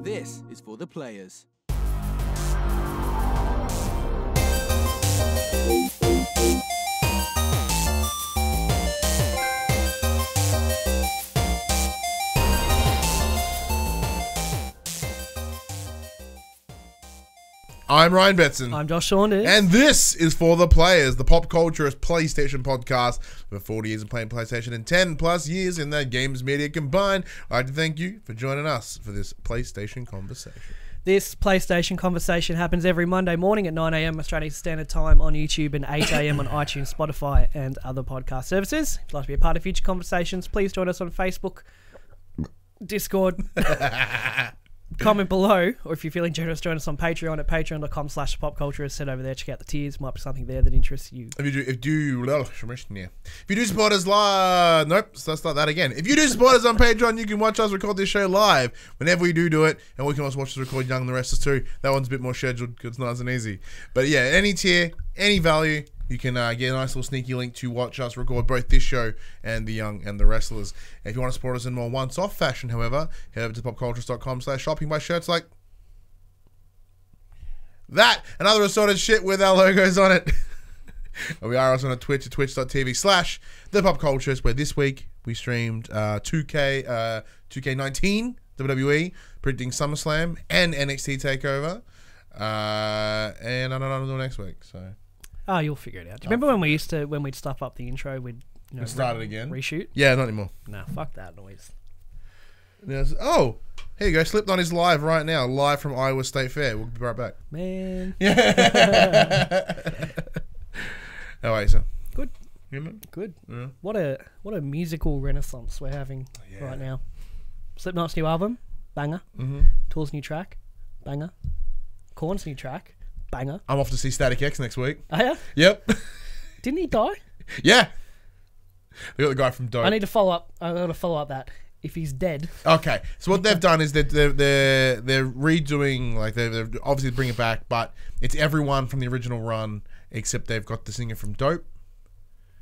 This is for the players. I'm Ryan Betson. I'm Josh Saunders. And this is For the Players, the PopCulturists PlayStation podcast. For 40 years of playing PlayStation and 10 plus years in the games media combined. I'd like to thank you for joining us for this PlayStation conversation. This PlayStation conversation happens every Monday morning at 9 a.m. Australian Standard Time on YouTube and 8 a.m. on iTunes, Spotify, and other podcast services. If you'd like to be a part of future conversations, please join us on Facebook, Discord, comment below, or if you're feeling generous, join us on Patreon at patreon.com/popculturists. Head over there, check out the tiers. Might be something there that interests you. If you do support us live, let's start that again. If you do support us on Patreon, you can watch us record this show live whenever we do it, and we can also watch us record Young and the Rest of Us too. That one's a bit more scheduled because it's nice and easy. But yeah, any tier, any value, you can get a nice little sneaky link to watch us record both this show and the Young and the Wrestlers. And if you want to support us in more once-off fashion, however, head over to popculturists.com/shopping, buy shirts like that and other assorted shit with our logos on it. We are also on Twitch at twitch.tv/thepopculturists, where this week we streamed 2K19 WWE, predicting SummerSlam and NXT TakeOver. And I don't know what to do next week, so... Oh, you'll figure it out. Do you remember when we'd stuff up the intro, we'd start it again? Reshoot? Yeah, not anymore. Nah, fuck that noise. Yes. Oh, here you go. Slipknot is live right now, live from Iowa State Fair. We'll be right back. Man. Yeah. How are you, sir? Good. You man? Good. Yeah. What a musical renaissance we're having right now. Slipknot's new album, banger. Tool's new track, banger. Korn's new track, banger. I'm off to see Static X next week. Oh, yeah? Yep. Didn't he die? Yeah. They got the guy from Dope. I need to follow up. I got to follow up that. If he's dead. Okay. So what they've done is they're redoing, like they're obviously bring it back, but it's everyone from the original run except they've got the singer from Dope.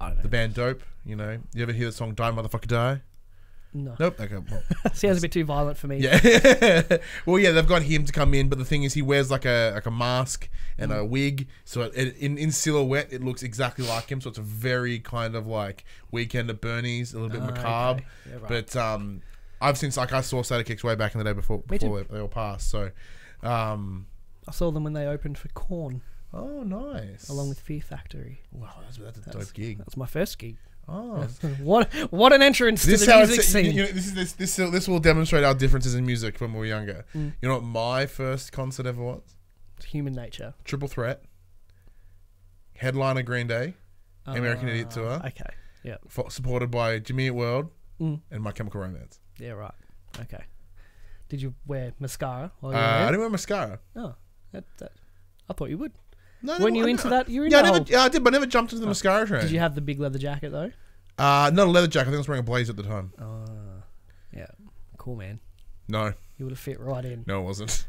I don't know. The band Dope. You know, you ever hear the song "Die Motherfucker Die"? No. Nope. Okay. Well, sounds a bit too violent for me. Yeah. Well, yeah, they've got him to come in, but the thing is, he wears like a mask and a wig, so in silhouette, it looks exactly like him. So it's a very kind of like Weekend at Bernie's, a little bit macabre. Okay. Yeah, right. But I saw Static X way back in the day before they all passed. So I saw them when they opened for Korn. Oh, nice. Along with Fear Factory. Wow, that's a dope gig. That's my first gig. Oh, what an entrance to the music scene. You know, this will demonstrate our differences in music when we were younger. You know what my first concert ever was? Human Nature. Triple Threat. Headliner Green Day. American Idiot Tour. Okay. Yeah. Supported by Jimmy Eat World and My Chemical Romance. Yeah, right. Okay. Did you wear mascara? I didn't wear mascara. Oh, I thought you would. No, when you into that, you're into I did, but I never jumped into the mascara train. Did you have the big leather jacket though? Not a leather jacket. I think I was wearing a blazer at the time. Yeah, cool man. No, you would have fit right in. No, it wasn't.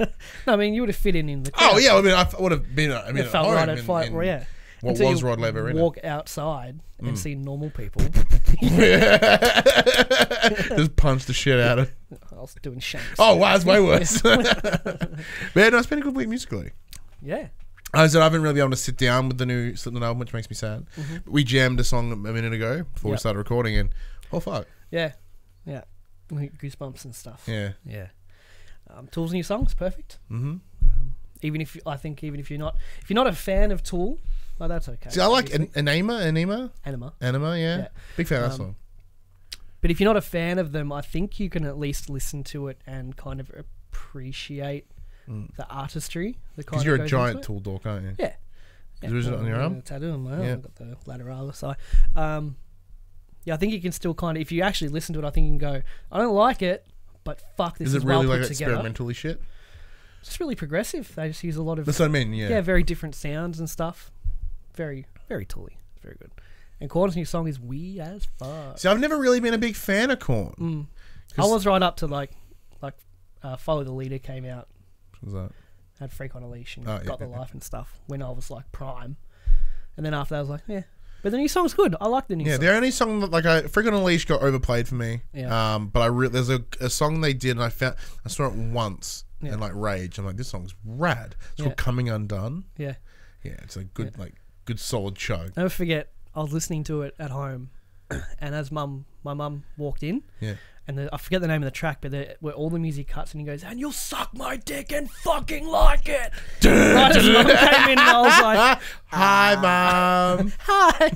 No, I mean you would have fit in the crowd. Oh yeah, I mean I would have been. It felt right at fight. Yeah. What until was Rod Laver in? Walk outside and see normal people. Just punch the shit out of. I was doing shanks. Oh wow, it's way worse. But yeah, no, it's been a good week musically. Yeah. I said I haven't really been able to sit down with the new Slipknot album, which makes me sad. We jammed a song a minute ago before we started recording, and oh fuck. Yeah. Goosebumps and stuff. Yeah. Tool's new song's perfect. Even if you're not a fan of Tool, well, that's okay. See, I like Anima. Yeah. Big fan of that song. But if you're not a fan of them, I think you can at least listen to it and kind of appreciate the artistry. Because you're a giant Tool dork, aren't you? Yeah. Is it on your arm? Tattoo on my arm. I've got the lateralis. So, yeah, I think you can still kind of, if you actually listen to it, I think you can go, I don't like it, but fuck, this is well put together. Is it really like experimentally shit? It's just really progressive. They just use a lot of... That's what I mean, yeah. Yeah, very different sounds and stuff. Very, very Tooly. Very good. And Korn's new song is wee as fuck. See, I've never really been a big fan of Korn. I was right up to like Follow the Leader came out. What was that? Had Freak on a Leash and Got the Life and stuff when I was like prime. And then after that I was like, yeah. But the new song's good. I like the new song. Yeah, the only song that, like, Freak on a Leash got overplayed for me. Yeah. But there's a song they did, and I saw it once and like rage. I'm like, this song's rad. It's called Coming Undone. Yeah. Yeah, it's a good good solid chug. Never forget, I was listening to it at home, and as my mum walked in, and I forget the name of the track, but where all the music cuts, and he goes, "And you'll suck my dick and fucking like it." Right as mum came in, and I was like, "Hi, mum." Hi.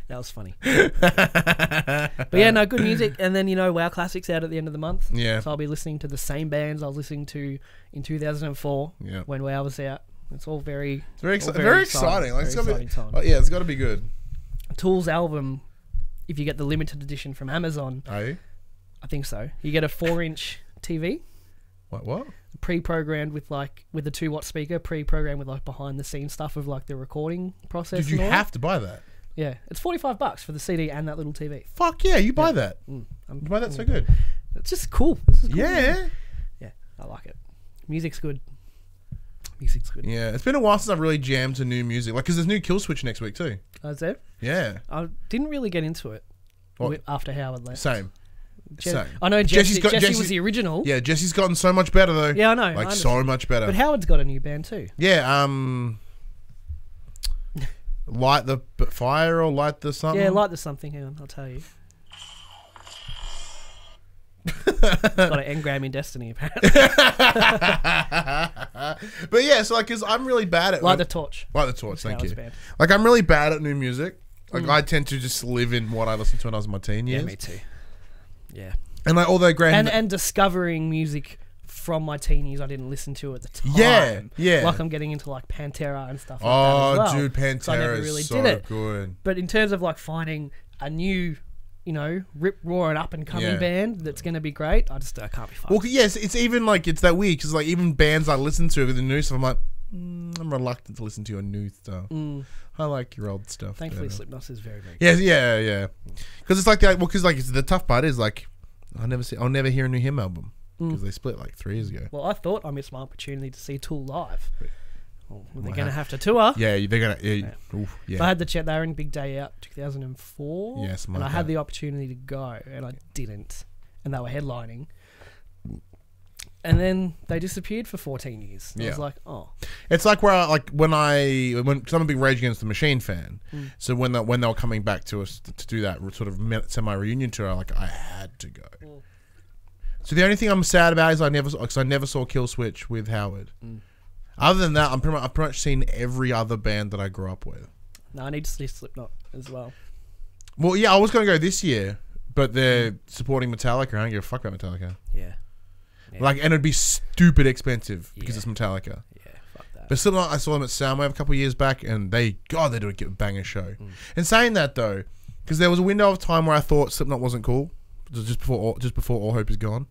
That was funny. But yeah, no, good music. And then, WoW Classics out at the end of the month. Yeah. So I'll be listening to the same bands I was listening to in 2004 when WoW was out. It's all very exciting. Like, it's got to be good. Tool's album, if you get the limited edition from Amazon, I think so. You get a 4-inch TV. What? Pre-programmed with a 2-watt speaker, pre-programmed with behind the scenes stuff of the recording process. Did you have to buy that? Yeah, it's $45 for the CD and that little TV. Fuck yeah, you buy that. You buy that so good. It's just cool. This is cool. Yeah. Yeah, I like it. Music's good. Yeah, it's been a while since I've really jammed to new music. Because there's new Kill Switch next week too. Oh, is there? Yeah. I didn't really get into it after Howard left. Same. I know Jesse was the original. Yeah, Jesse's gotten so much better though. Yeah, I know. So much better. But Howard's got a new band too. Yeah, Light the Fire or Light the Something? Yeah, Light the Something. Hang on, I'll tell you. It's got an engram in Destiny, apparently. But yeah, so because I'm really bad at... Light the Torch. Light the Torch, thank you. Band. I'm really bad at new music. I tend to just live in what I listened to when I was in my teen years. Yeah, me too. Yeah. And although Graham... And discovering music from my teen years I didn't listen to at the time. Yeah. Like I'm getting into Pantera and stuff like that as well. Dude, Pantera so I never really is so did it. Good. But in terms of finding a new... rip roaring up and coming band that's going to be great. I can't be fucked. Well, yes, it's even it's that weird because even bands I listen to with the new stuff, I'm like, I'm reluctant to listen to your new stuff. I like your old stuff. Thankfully, Slipknot is very, very good. Yeah. Because it's because the tough part is I'll never hear a new Him album because they split 3 years ago. Well, I thought I missed my opportunity to see Tool live. They're going to have to tour. Yeah, they're going to... Yeah. So I had to check. They were in Big Day Out 2004. Yes, and I had the opportunity to go, and I didn't. And they were headlining. And then they disappeared for 14 years. And I was like, oh. It's when I'm a big Rage Against the Machine fan. So when they were coming back to us to do that sort of semi-reunion tour, I had to go. So the only thing I'm sad about is I never saw Kill Switch with Howard. Other than that, I've pretty much seen every other band that I grew up with. No, I need to see Slipknot as well. Well, yeah, I was going to go this year, but they're supporting Metallica. I don't give a fuck about Metallica. Yeah. And it'd be stupid expensive because it's Metallica. Yeah, fuck that. But Slipknot, I saw them at Soundwave a couple of years back, and they do a banger show. And saying that though, because there was a window of time where I thought Slipknot wasn't cool. Just before All Hope Is Gone.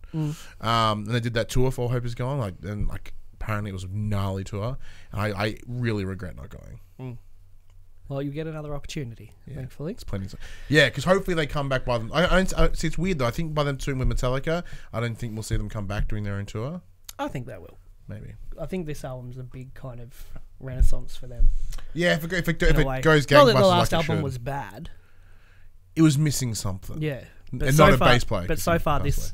And they did that tour for All Hope Is Gone, apparently it was a gnarly tour, and I really regret not going. Well, you get another opportunity, thankfully. It's plenty. Yeah, because hopefully they come back by them. See, it's weird though. I think by them touring with Metallica, I don't think we'll see them come back doing their own tour. I think they will. Maybe. I think this album's a big kind of renaissance for them. Yeah, if it goes gangbusters, not that the last album was bad. It was missing something. Yeah, but and not a bass player. But so far, this.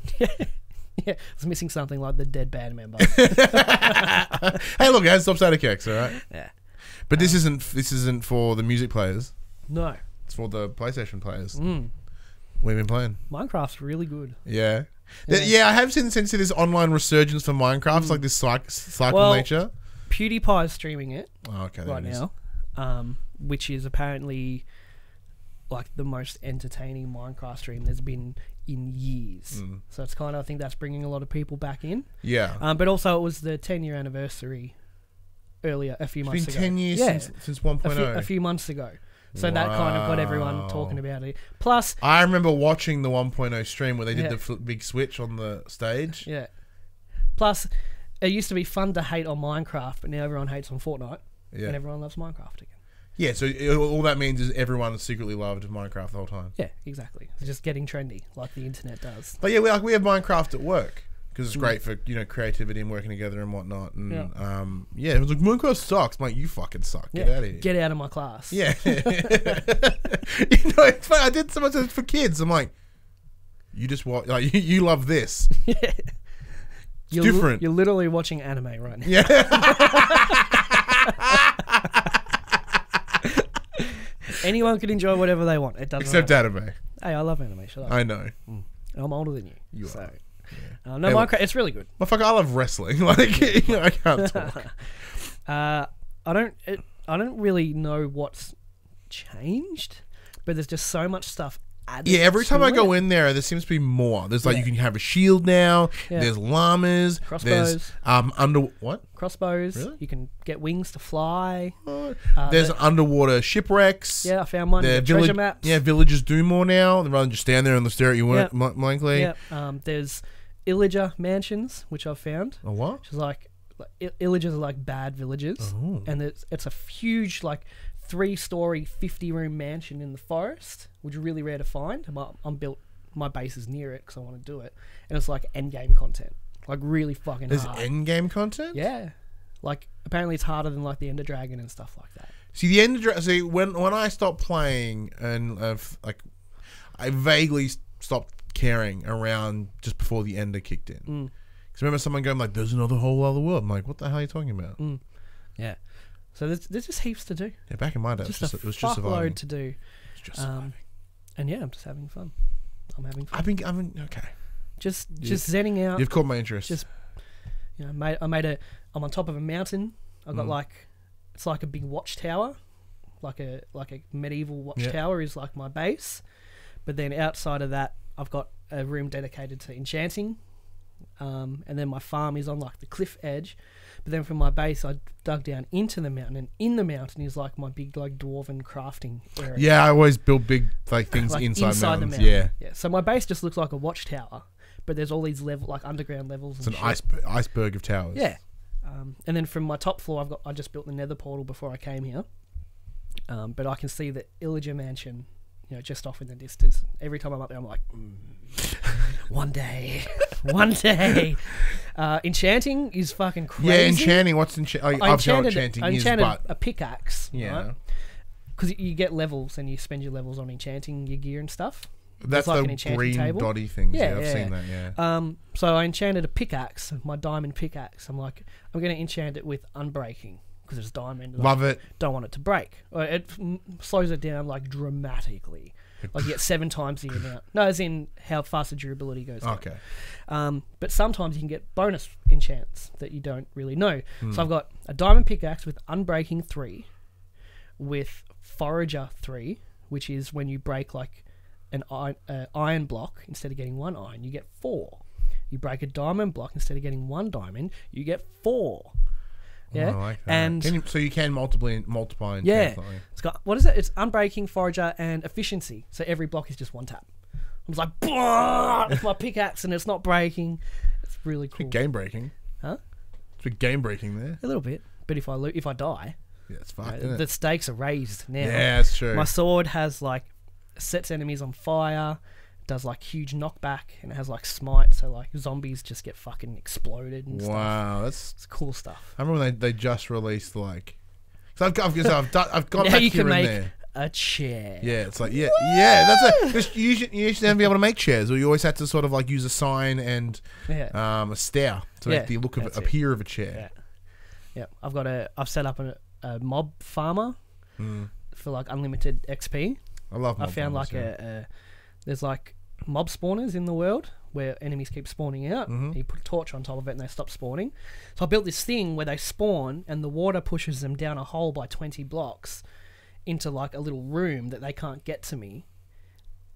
Yeah, it's missing something like the dead band member. Hey, look, it has Stop Static X, all right? Yeah. But this isn't for the music players. No. It's for the PlayStation players. We've been playing. Minecraft's really good. Yeah. I have since this online resurgence for Minecraft. It's like this cycle nature. PewDiePie's streaming it right now, which is apparently the most entertaining Minecraft stream there's been in years. So it's I think that's bringing a lot of people back in. Yeah. But also it was the 10-year anniversary a few months ago. It's been 10 years since 1.0. A few months ago. So that kind of got everyone talking about it. Plus... I remember watching the 1.0 stream where they did the big switch on the stage. Yeah. Plus, it used to be fun to hate on Minecraft, but now everyone hates on Fortnite. Yeah. And everyone loves Minecraft again. Yeah, so all that means is everyone secretly loved Minecraft the whole time. Yeah, exactly. It's just getting trendy, like the internet does. But yeah, we have Minecraft at work. because it's great for creativity and working together and whatnot. And it was like Minecraft sucks. I'm like, you fucking suck. Get out of here. Get out of my class. Yeah. It's funny. I did so much for kids. I'm like, you just watch. Like you love this. Yeah. It's different. You're literally watching anime right now. Yeah. Anyone can enjoy whatever they want. It doesn't Except matter. anime. Hey, I love anime. Shut up. I know. I'm older than you. You so. are. No, Hey, Minecraft. It's really good. Motherfucker, I love wrestling. Like I can't talk. I don't really know what's changed, but there's just so much stuff added. Yeah, every time to I go it. in there seems to be more. There's like you can have a shield now. Yeah. There's llamas. Crossbows. There's what? Crossbows. Really? You can get wings to fly. There's underwater shipwrecks. Yeah, I found one. The Treasure maps. Yeah, villagers do more now rather than just stand there and stare at you blankly. Yeah. There's illager mansions, which I've found. A what? Which is like illagers are like bad villages, Oh. and it's a huge 3-story 50-room mansion in the forest, which is really rare to find. My base is near it because I want to do it, and it's like end game content, like really fucking There's hard. end game content. Yeah, like apparently it's harder than like the Ender Dragon and stuff like that. See the Ender Dragon. See when I stopped playing and I vaguely stopped caring around just before the Ender kicked in. Because remember someone going like, "There's another whole other world." I'm like, "What the hell are you talking about?" Yeah. So there's just heaps to do. Yeah, back in my day, it was just surviving. Load to do. It's just surviving. And yeah, I'm just having fun. I'm having fun. I've been okay. Just zenning out. You've caught my interest. Just I'm on top of a mountain. I've got it's like a big watchtower, like a medieval watchtower is like my base. But then outside of that, I've got a room dedicated to enchanting. And then my farm is on like the cliff edge. But then from my base, I dug down into the mountain, and in the mountain is like my big dwarven crafting area. Yeah, I always build big things like inside mountains. the mountain. Yeah. So my base just looks like a watchtower, but there's all these underground levels. It's an iceberg of towers. Yeah. And then from my top floor, I just built the Nether portal before I came here. But I can see the Illager mansion, just off in the distance. Every time I'm up there, I'm like, one day. Enchanting is fucking crazy. Yeah, enchanting. What's enchanting? I enchanted is, but a pickaxe. yeah, right? Because you get levels and you spend your levels on enchanting your gear and stuff. that's like the an enchanting green table. dotty things. Yeah, I've seen that. Yeah. So I enchanted a pickaxe, my diamond pickaxe. I'm like, I'm going to enchant it with unbreaking because it's diamond. Love it. Don't want it to break. It slows it down like dramatically. Like you get 7 times the amount. No, as in how fast the durability goes down. Okay. But sometimes you can get bonus enchants that you don't really know. So I've got a diamond pickaxe with unbreaking 3, with forager 3, which is when you break like an iron block, instead of getting 1 iron, you get 4. You break a diamond block, instead of getting 1 diamond, you get 4. Yeah, I like that. and so you can multiply. Yeah, it's got what is it? It's unbreaking, forager, and efficiency. So every block is just 1 tap. I was like, it's my pickaxe, and it's not breaking. It's really cool. It's game breaking. Huh? It's game breaking there. A little bit, but if I die, Yeah, it's fucked. Isn't the it? stakes are raised now. Yeah, that's true. My sword has like sets enemies on fire, does like huge knockback, and it has like smite, so like zombies just get fucking exploded and stuff. Wow, It's cool stuff. I remember when they just released like. So I've got Now back you here can make and there. a chair. Yeah, it's like that's you used to never be able to make chairs, or you always had to sort of like use a sign and Yeah. a stair to make the look of that's appear of a chair. Yeah. I've set up a mob farmer for like unlimited XP. I love. I found farmers, like there's like mob spawners in the world where enemies keep spawning out. You put a torch on top of it and they stop spawning. So I built this thing where they spawn and the water pushes them down a hole by 20 blocks into like a little room that they can't get to me.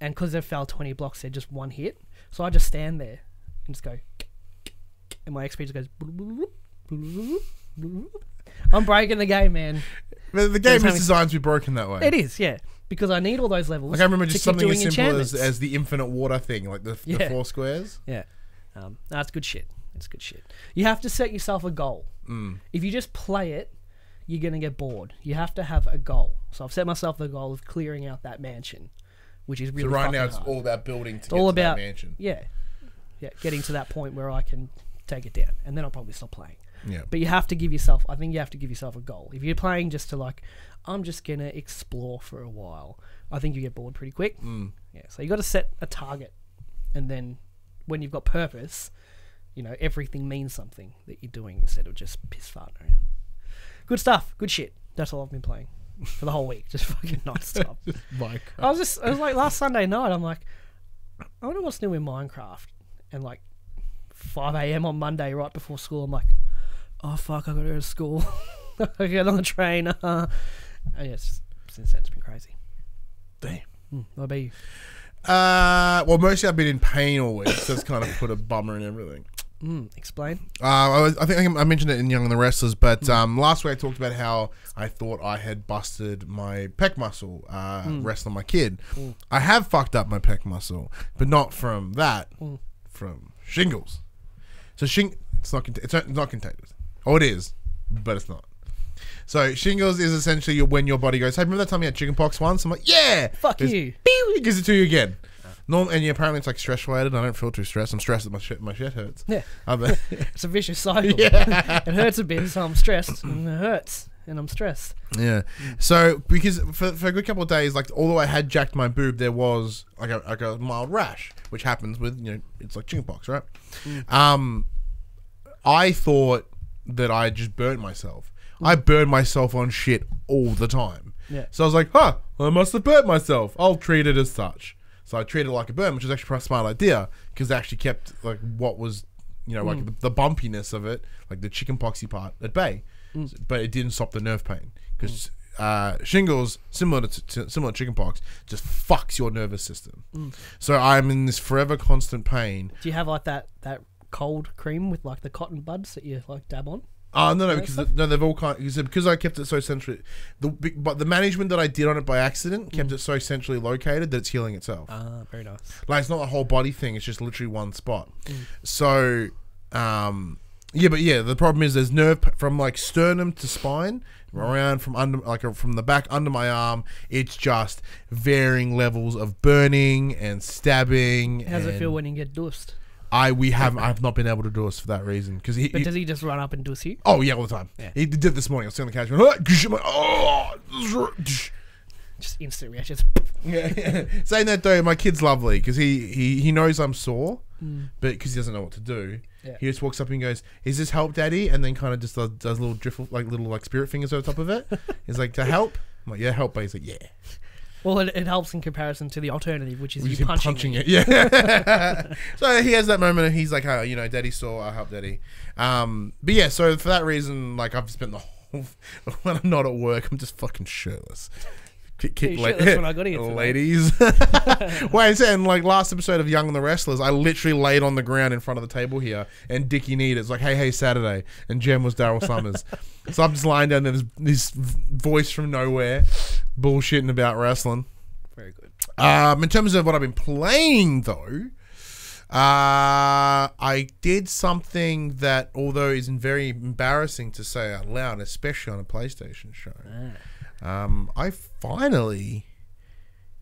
And because they've fell 20 blocks, they're just 1 hit. So I just stand there and just go, and my XP just goes. I'm breaking the game, man. But the game is designed to be broken that way. It is, yeah. Because I need all those levels. Like I remember just something as simple as as the infinite water thing, like the 4 squares. Yeah. That's good shit. It's good shit. You have to set yourself a goal. If you just play it, you're going to get bored. You have to have a goal. So I've set myself the goal of clearing out that mansion, which is really So right now fucking it's hard. all about building to It's get all to about that mansion. Yeah. getting to that point where I can take it down, and then I'll probably stop playing. Yeah. But you have to give yourself, I think you have to give yourself a goal. If you're playing just to like, I'm just going to explore for a while, I think you get bored pretty quick. Yeah, so you got to set a target, and then when you've got purpose, you know, everything means something that you're doing instead of just piss farting around. Good stuff, good shit. That's all I've been playing for the whole week, just fucking non-stop. I was like last Sunday night, I'm like, I wonder what's new in Minecraft, and like 5 a.m. on Monday right before school, I'm like, oh fuck, I gotta go to school. I get on the train. And yeah, it's just, since then it's been crazy. Damn. What about you? Well, mostly I've been in pain all week, so it's kind of put a bummer in everything. Explain. I think I mentioned it in Young and the Restless, but last week I talked about how I thought I had busted my pec muscle wrestling my kid. I have fucked up my pec muscle, but not from that, from shingles. So it's not contagious. Oh, it is, but it's not. So shingles is essentially when your body goes, hey, remember that time you had chickenpox once? I'm like, yeah! Fuck you. Pew, it gives it to you again. And apparently it's like stress related. I don't feel too stressed. I'm stressed that my shit hurts. Yeah. It's a vicious cycle. Yeah. It hurts a bit, so I'm stressed. And it hurts, and I'm stressed. Yeah. So because for a good couple of days, like although I had jacked my boob, there was like a mild rash, which happens with, you know, it's like chickenpox, right? I thought that I just burnt myself. I burn myself on shit all the time. Yeah. So I was like, I must have burnt myself. I'll treat it as such. So I treated it like a burn, which was actually a smart idea because they actually kept like what was, you know, like the bumpiness of it, like the chickenpoxy part at bay, but it didn't stop the nerve pain because shingles, similar to chickenpox, just fucks your nervous system. So I'm in this forever constant pain. Do you have like that cold cream with like the cotton buds that you like dab on? No, because they've all because I kept it so centrally. But the management that I did on it by accident kept it so centrally located that it's healing itself. Very nice. Like it's not a whole body thing; it's just literally one spot. So, the problem is there's nerve from like sternum to spine, around from under, like from the back under my arm. It's just varying levels of burning and stabbing. How does it feel when you get dosed? I've not been able to do this for that reason because But does he just run up and do you? Oh yeah, all the time. Yeah. He did it this morning. I was sitting on the couch, I'm like, oh, just instant reactions. Yeah. Saying that though, my kid's lovely because he knows I'm sore, but because he doesn't know what to do, he just walks up and goes, "Is this help, Daddy?" And then kind of just does little drift, like spirit fingers over top of it. He's like, "To help?" I'm like, "Yeah, help." But he's like, "Yeah." Well, it helps in comparison to the alternative, which is you punching it. Yeah. So he has that moment and he's like, oh, you know, Daddy's sore, I'll help Daddy. But yeah, so for that reason, like I've spent the whole, when I'm not at work, I'm just fucking shirtless. Shirtless when I got here ladies. Wait, and like last episode of Young and the Restless, I literally laid on the ground in front of the table here and Dickie Needed like, hey, Saturday. And Jem was Daryl Summers. So I'm just lying down there, there's this voice from nowhere bullshitting about wrestling. Very good. In terms of what I've been playing though, I did something that, although is very embarrassing to say out loud, especially on a PlayStation show, I finally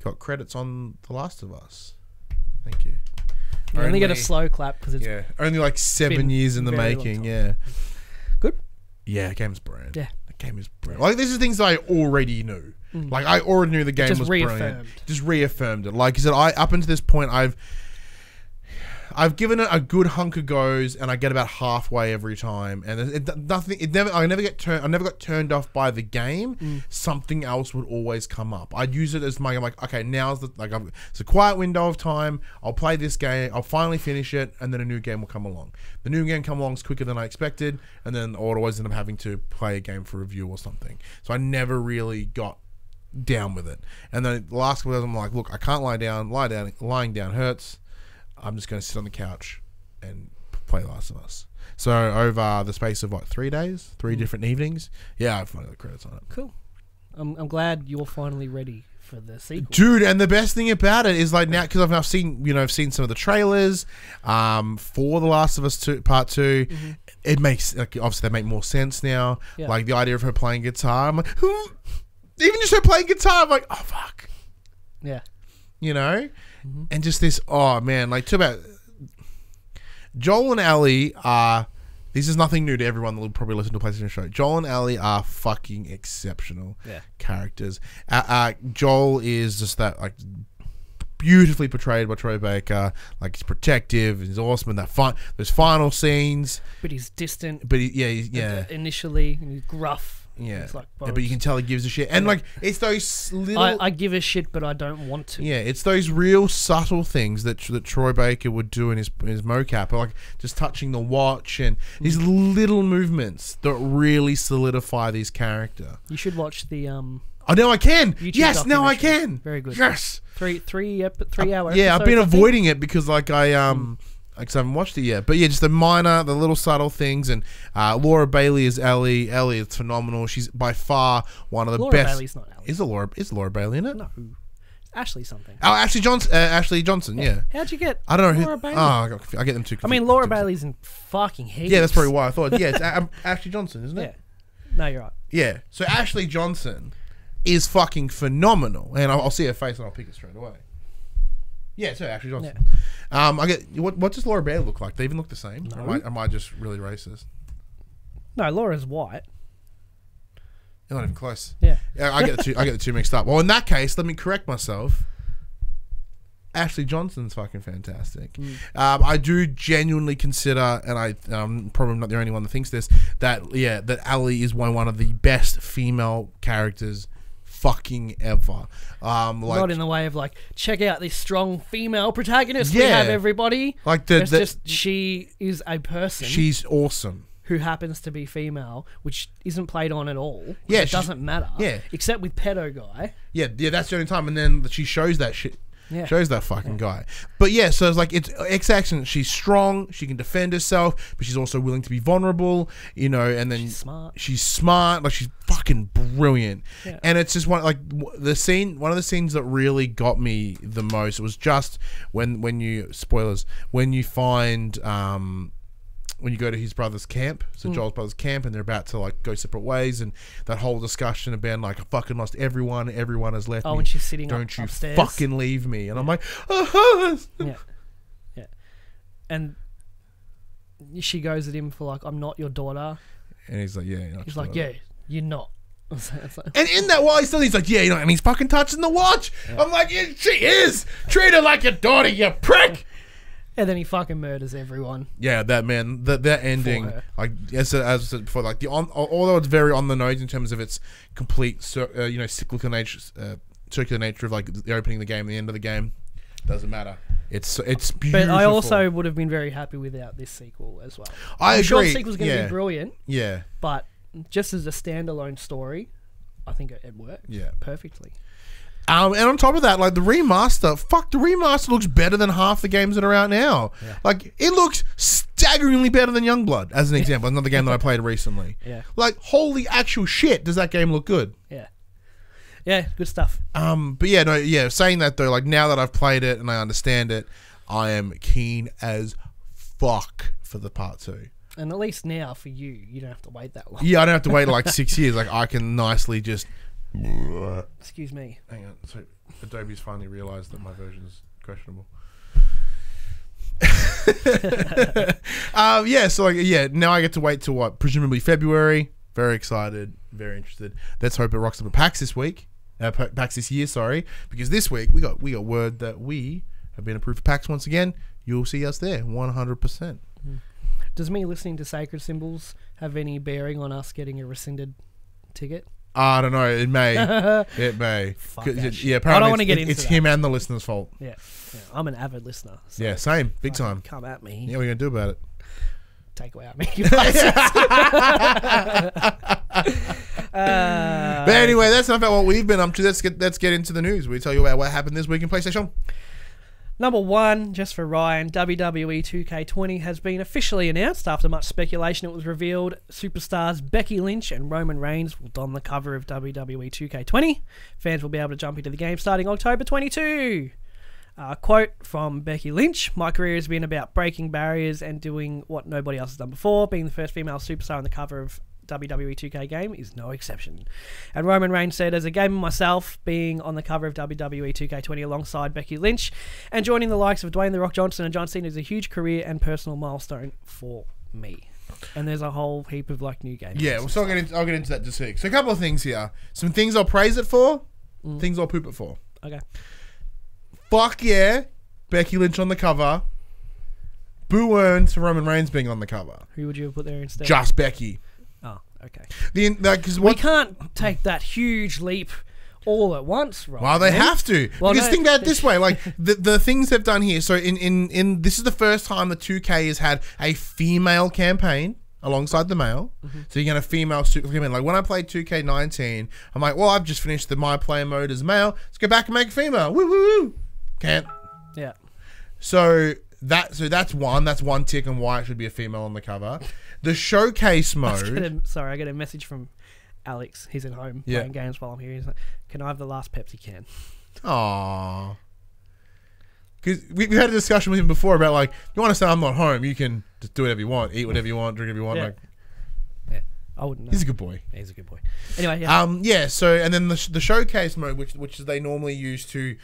got credits on The Last of Us. Thank you. You only get a slow clap because it's only like 7 years in the making. Yeah. Good. Yeah, game's brilliant. Yeah. The game is brilliant. Like, these are things that I already knew. Like, I already knew the game was brilliant. Just reaffirmed it. Like I said, up until this point, I've given it a good hunk of goes, and I get about halfway every time, and I never got turned off by the game. Something else would always come up. I'd use it as I'm like, okay, now's it's a quiet window of time. I'll play this game. I'll finally finish it, and then a new game will come along. The new game comes along quicker than I expected, and then I'll always end up having to play a game for review or something. So I never really got down with it. And then the last couple of days, I'm like, look, I can't lie down. Lying down hurts. I'm just going to sit on the couch and play Last of Us. So over the space of 3 days, 3 different evenings, I finally got credits on it. Cool. I'm glad you're finally ready for the sequel, dude. And the best thing about it is like now, because I've seen some of the trailers for The Last of Us 2 Part 2. It makes obviously they make more sense now. Like the idea of her playing guitar, I'm like, even just her playing guitar, I'm like, oh fuck, yeah, you know. And just this, oh man, like talk about Joel and Ellie are... This is nothing new to everyone that will probably listen to a PlayStation show. Joel and Ellie are fucking exceptional characters. Joel is just that, like, beautifully portrayed by Troy Baker. Like, he's protective, he's awesome in that those final scenes. But he's distant. But he's initially, and he's gruff. Yeah. It's like, But you can tell he gives a shit. And like, it's those little... I give a shit, but I don't want to. Yeah, it's those real subtle things that Troy Baker would do in his mocap, like just touching the watch and these little movements that really solidify this character. You should watch the Oh, now I can. YouTube Yes, now I documentary. can. Very good. Yes. 3 hour. Yeah, I've been episodes, avoiding it because like I because I haven't watched it yet. But yeah, just the little subtle things. And Laura Bailey is Ellie. Ellie is phenomenal. She's by far one of the Laura best. Bailey's not Ellie. Is Laura Bailey in it? No. Ashley something. Oh, Ashley Johnson. Yeah. How'd you get I don't know Laura who. Bailey? I get them too. I mean, Laura Bailey's in fucking heaps. Yeah, that's probably why I thought. Yeah, it's Ashley Johnson, isn't it? Yeah. No, you're right. Yeah. So Ashley Johnson is fucking phenomenal, and I'll see her face and I'll pick it straight away. Yeah, so Ashley Johnson. Yeah. I get what does Laura Bailey look like? They even look the same. No. Or am I just really racist? No, Laura's white. They're not even close. Yeah. I get the two mixed up. Well, in that case, let me correct myself. Ashley Johnson's fucking fantastic. I do genuinely consider, and I'm probably not the only one that thinks this, that Ellie is one of the best female characters fucking ever. Not in the way of like, check out this strong female protagonist we Yeah. have, everybody. Like It's just she is a person she's awesome. who happens to be female, which isn't played on at all. Yeah, it doesn't matter. yeah. Except with pedo guy. Yeah, that's the only time, and then she shows that shit. Yeah. Shows that fucking guy. But yeah, so it's like, it's X-Action. She's strong. She can defend herself, but she's also willing to be vulnerable, you know, and then she's smart. Like, she's fucking brilliant. Yeah. And it's just one of the scenes that really got me the most was just when you find, when you go to his brother's camp, so Joel's brother's camp, and they're about to like go separate ways, and that whole discussion about like, I fucking lost everyone has left me. Oh, when she's sitting Don't you upstairs. fucking leave me. And I'm like, Yeah. And she goes at him for like, I'm not your daughter. And he's like, yeah, you're not. He's like, yeah, you're not. And in that while he's still, he's like, yeah, you know, and he's fucking touching the watch. Yeah. I'm like, yeah, she is. Treat her like a daughter, you prick. And then he fucking murders everyone. Yeah, that man, that ending, like as I said before, like although it's very on the nose in terms of its complete, cyclical nature, circular nature of like the opening of the game, and the end of the game, doesn't matter. It's beautiful. But I also would have been very happy without this sequel as well. I'm agree. Sure, the was sequel's going to be brilliant. Yeah, but just as a standalone story, I think it worked. Yeah, perfectly. And on top of that, like the remaster looks better than half the games that are out now. Yeah. Like, it looks staggeringly better than Youngblood, as an example. Another game that I played recently. Yeah. Like, holy actual shit, does that game look good? Yeah. Yeah, good stuff. But yeah, saying that though, like now that I've played it and I understand it, I am keen as fuck for the part 2. And at least now for you don't have to wait that long. Yeah, I don't have to wait like 6 years. Like, I can nicely just... Excuse me. Hang on. So Adobe's finally realised that my version is questionable. Now I get to wait till what? Presumably February. Very excited. Very interested. Let's hope it rocks up at PAX this week. PAX this year, sorry. Because this week we got word that we have been approved for PAX once again. You'll see us there, 100%. Does me listening to Sacred Symbols have any bearing on us getting a rescinded ticket? I don't know. It may. It may. Yeah, apparently I don't want to get into It's him and the listener's fault. Yeah. I'm an avid listener. So yeah, same. Big time. Come at me. Yeah, what are you going to do about it? Take away at me. But anyway, that's not about what we've been up to. Let's get into the news. We tell you about what happened this week in PlayStation. Number 1, just for Ryan, WWE 2K20 has been officially announced. After much speculation, it was revealed superstars Becky Lynch and Roman Reigns will don the cover of WWE 2K20. Fans will be able to jump into the game starting October 22. Quote from Becky Lynch, "My career has been about breaking barriers and doing what nobody else has done before, being the first female superstar on the cover of WWE 2K game is no exception. And Roman Reigns said, as a gamer myself, being on the cover of WWE 2K20 alongside Becky Lynch and joining the likes of Dwayne The Rock Johnson and John Cena is a huge career and personal milestone for me. And there's a whole heap of like new games. Yeah, so I'll get into that just a sec. So a couple of things here. Some things I'll praise it for, things I'll poop it for. Okay. Fuck yeah, Becky Lynch on the cover. Boo earns for Roman Reigns being on the cover. Who would you have put there instead? Just Becky. Oh, okay. We can't take that huge leap all at once, right? Well, they have to. Well, because no, think about it this way, like the things they've done here. So in this is the first time the 2K has had a female campaign alongside the male. So you're gonna have female super women. Like when I played 2K19, I'm like, well, I've just finished my player mode as male. Let's go back and make a female. Woo woo woo. Can't. Yeah. So that's one tick on why it should be a female on the cover. The showcase mode. I get a message from Alex. He's at home playing games while I'm here. He's like, "Can I have the last Pepsi can?" Aww. Because we had a discussion with him before about like, you want to say I'm not home, you can just do whatever you want, eat whatever you want, drink whatever you want. Yeah. I wouldn't know. He's a good boy. He's a good boy. Anyway, yeah. So and then the showcase mode, which they normally use to,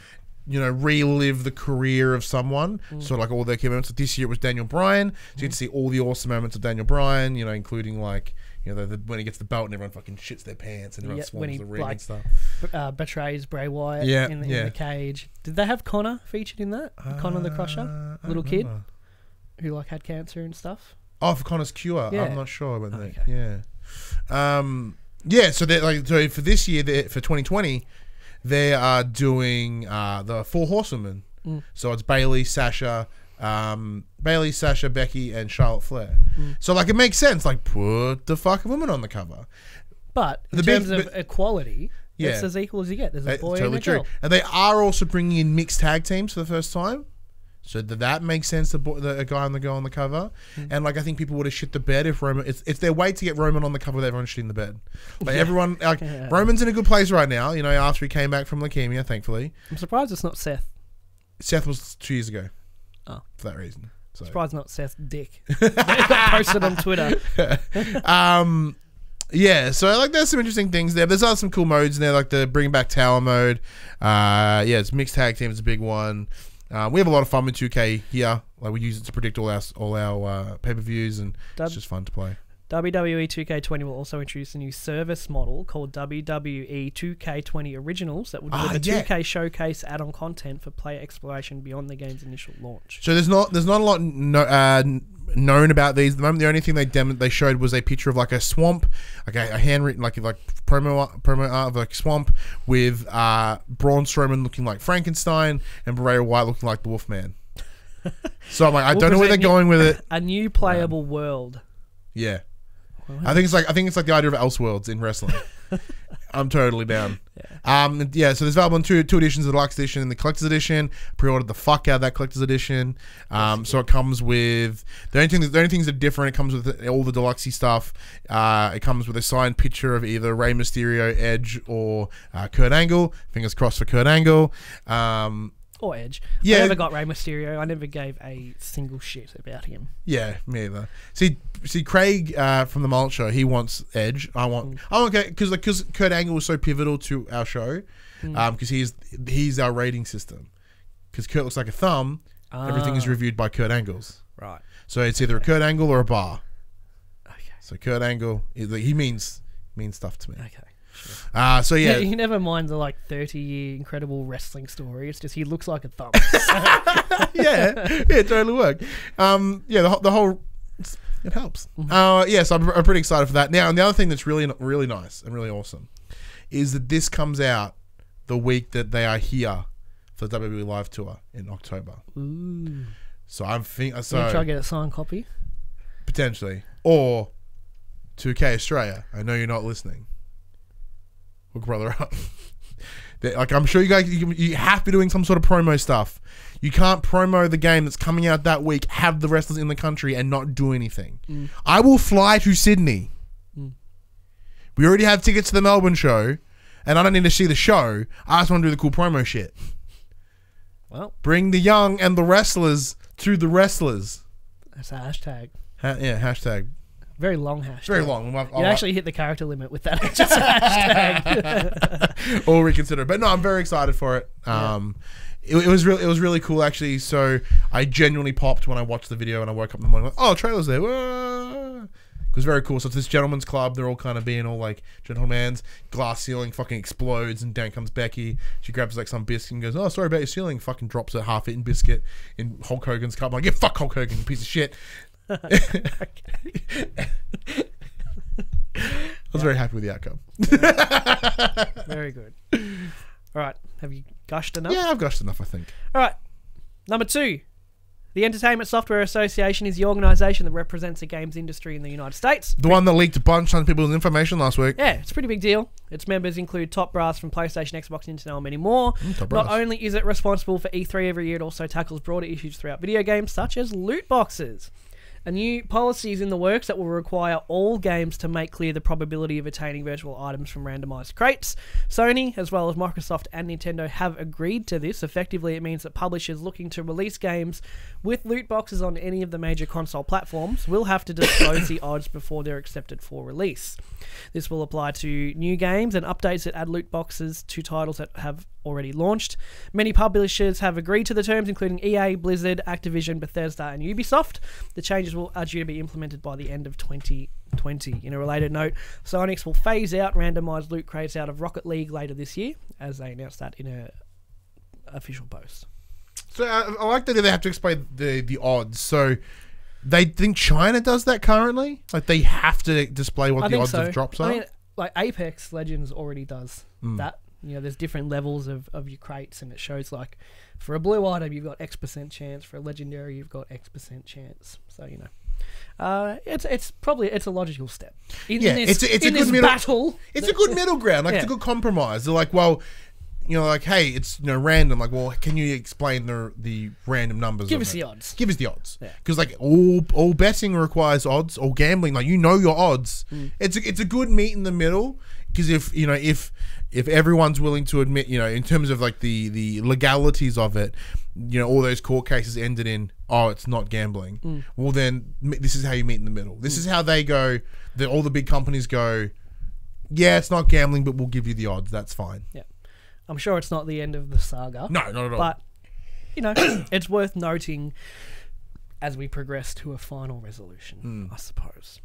relive the career of someone. Sort of like all their key moments. So this year it was Daniel Bryan. So you get to see all the awesome moments of Daniel Bryan, including like, when he gets the belt and everyone fucking shits their pants and everyone swarms the ring and stuff. Betrays Bray Wyatt in the cage. Did they have Connor featured in that? Connor the Crusher? Little kid who like had cancer and stuff? Oh, for Connor's cure. Yeah. I'm not sure about that. Yeah. So for this year, for 2020, they are doing the Four Horsewomen. So it's Bayley, Sasha, Becky, and Charlotte Flair. So like it makes sense. Like put the fucking woman on the cover. But in terms of equality, it's as equal as you get. There's a boy and a girl. And they are also bringing in mixed tag teams for the first time. So that makes sense. A guy and the girl on the cover, and like I think people would have shit the bed if Roman. It's their way to get Roman on the cover with everyone shitting the bed. Like everyone, Roman's in a good place right now. After he came back from leukemia, thankfully. I'm surprised it's not Seth. Seth was 2 years ago. Oh, for that reason. So. Surprised not Seth's dick. It got posted on Twitter. Yeah, so like there's some interesting things there. There's also some cool modes in there, like the bring back tower mode. It's mixed tag team is a big one. We have a lot of fun with 2K here. Like we use it to predict all our pay-per-views, and it's just fun to play. WWE 2K20 will also introduce a new service model called WWE 2K20 Originals that will deliver 2K showcase add-on content for player exploration beyond the game's initial launch. So there's not a lot known about these. At the moment, the only thing they showed was a picture of like a swamp, like a handwritten like promo art of like a swamp with Braun Strowman looking like Frankenstein and Bray Wyatt looking like the Wolfman. So I'm like, I don't know where they're going with it. A new playable world. Yeah. I think it's like the idea of Elseworlds in wrestling. I'm totally down. So there's available in two editions, the deluxe edition and the collector's edition. Pre-ordered the fuck out of that collector's edition. So it comes with the only things that are different. It comes with all the deluxe stuff. It comes with a signed picture of either Rey Mysterio, Edge, or Kurt Angle. Fingers crossed for Kurt Angle. Or Edge. I never got Rey Mysterio. I never gave a single shit about him. Yeah, me either. See, Craig from the Mullet Show, he wants Edge. I want because Kurt Angle was so pivotal to our show, because he's our rating system. Because Kurt looks like a thumb, everything is reviewed by Kurt Angles. Right. So it's either a Kurt Angle or a bar. Okay. So Kurt Angle, he means stuff to me. Okay. Sure. So yeah, he never minds a 30-year incredible wrestling story. It's just he looks like a thumb. it totally worked. The whole it helps. So I'm pretty excited for that. Now, and the other thing that's really really nice and really awesome is that this comes out the week that they are here for the WWE Live Tour in October. Ooh. So I'm thinking. So you try to get a signed copy, potentially, or 2K Australia. I know you're not listening. Hook brother up. I'm sure you guys, you have to be doing some sort of promo stuff. You can't promo the game that's coming out that week, have the wrestlers in the country, and not do anything. I will fly to Sydney. We already have tickets to the Melbourne show, and I don't need to see the show. I just want to do the cool promo shit. Well, bring the young and the wrestlers to the wrestlers. That's a hashtag. Hashtag. Very long hashtag. Very long. You actually hit the character limit with that just hashtag. Or reconsider. But no, I'm very excited for it. It was really cool actually. So I genuinely popped when I watched the video and I woke up in the morning like, oh, trailer's there. Whoa. It was very cool. So it's this gentleman's club. They're all kind of being all like gentlemen's. Glass ceiling fucking explodes and down comes Becky. She grabs like some biscuit and goes, oh, sorry about your ceiling. Fucking drops a half-eaten biscuit in Hulk Hogan's cup. I'm like, yeah, fuck Hulk Hogan, you piece of shit. I was very happy with the outcome. Very good. All right. Have you gushed enough? Yeah, I've gushed enough, I think. All right. Number 2. The Entertainment Software Association is the organisation that represents the games industry in the United States. The one that leaked a bunch of people's information last week. Yeah, it's a pretty big deal. Its members include top brass from PlayStation, Xbox, Nintendo, and many more. Not only is it responsible for E3 every year, it also tackles broader issues throughout video games, such as loot boxes. A new policy is in the works that will require all games to make clear the probability of attaining virtual items from randomized crates. Sony, as well as Microsoft and Nintendo, have agreed to this. Effectively, it means that publishers looking to release games with loot boxes on any of the major console platforms will have to disclose the odds before they're accepted for release. This will apply to new games and updates that add loot boxes to titles that have already launched. Many publishers have agreed to the terms, including EA, Blizzard, Activision, Bethesda, and Ubisoft. The changes are due to be implemented by the end of 2020. In a related note, Psyonix will phase out randomized loot crates out of Rocket League later this year, as they announced that in an official post. So I like that they have to explain the odds. So they think China does that currently? Like they have to display what the odds of drops are? I mean, like Apex Legends already does that. You know, there's different levels of your crates, and it shows like for a blue item you've got X% chance, for a legendary you've got X% chance. So you know, it's a logical step. It's a good middle battle. It's a good middle ground. Like it's a good compromise. They're like, well, you know, like, hey, it's random. Like, well, can you explain the random numbers? Give us the odds. Give us the odds. Because like all betting requires odds. All gambling, like your odds. It's a good meet in the middle. Because if everyone's willing to admit, in terms of like the legalities of it, all those court cases ended in, oh, it's not gambling. Well, then this is how you meet in the middle. This is how they go. All the big companies go, yeah, it's not gambling, but we'll give you the odds. That's fine. Yeah. I'm sure it's not the end of the saga. No, not at all. But, it's worth noting as we progress to a final resolution, I suppose.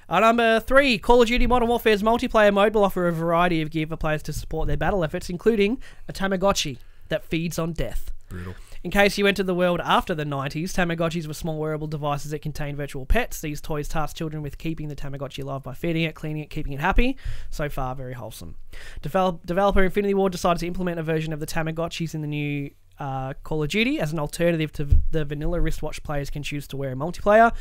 Number 3, Call of Duty Modern Warfare's multiplayer mode will offer a variety of gear for players to support their battle efforts, including a Tamagotchi that feeds on death. Brutal. In case you entered the world after the 90s, Tamagotchis were small wearable devices that contain virtual pets. These toys task children with keeping the Tamagotchi alive by feeding it, cleaning it, keeping it happy. So far, very wholesome. Developer Infinity Ward decided to implement a version of the Tamagotchis in the new Call of Duty as an alternative to the vanilla wristwatch players can choose to wear in multiplayer.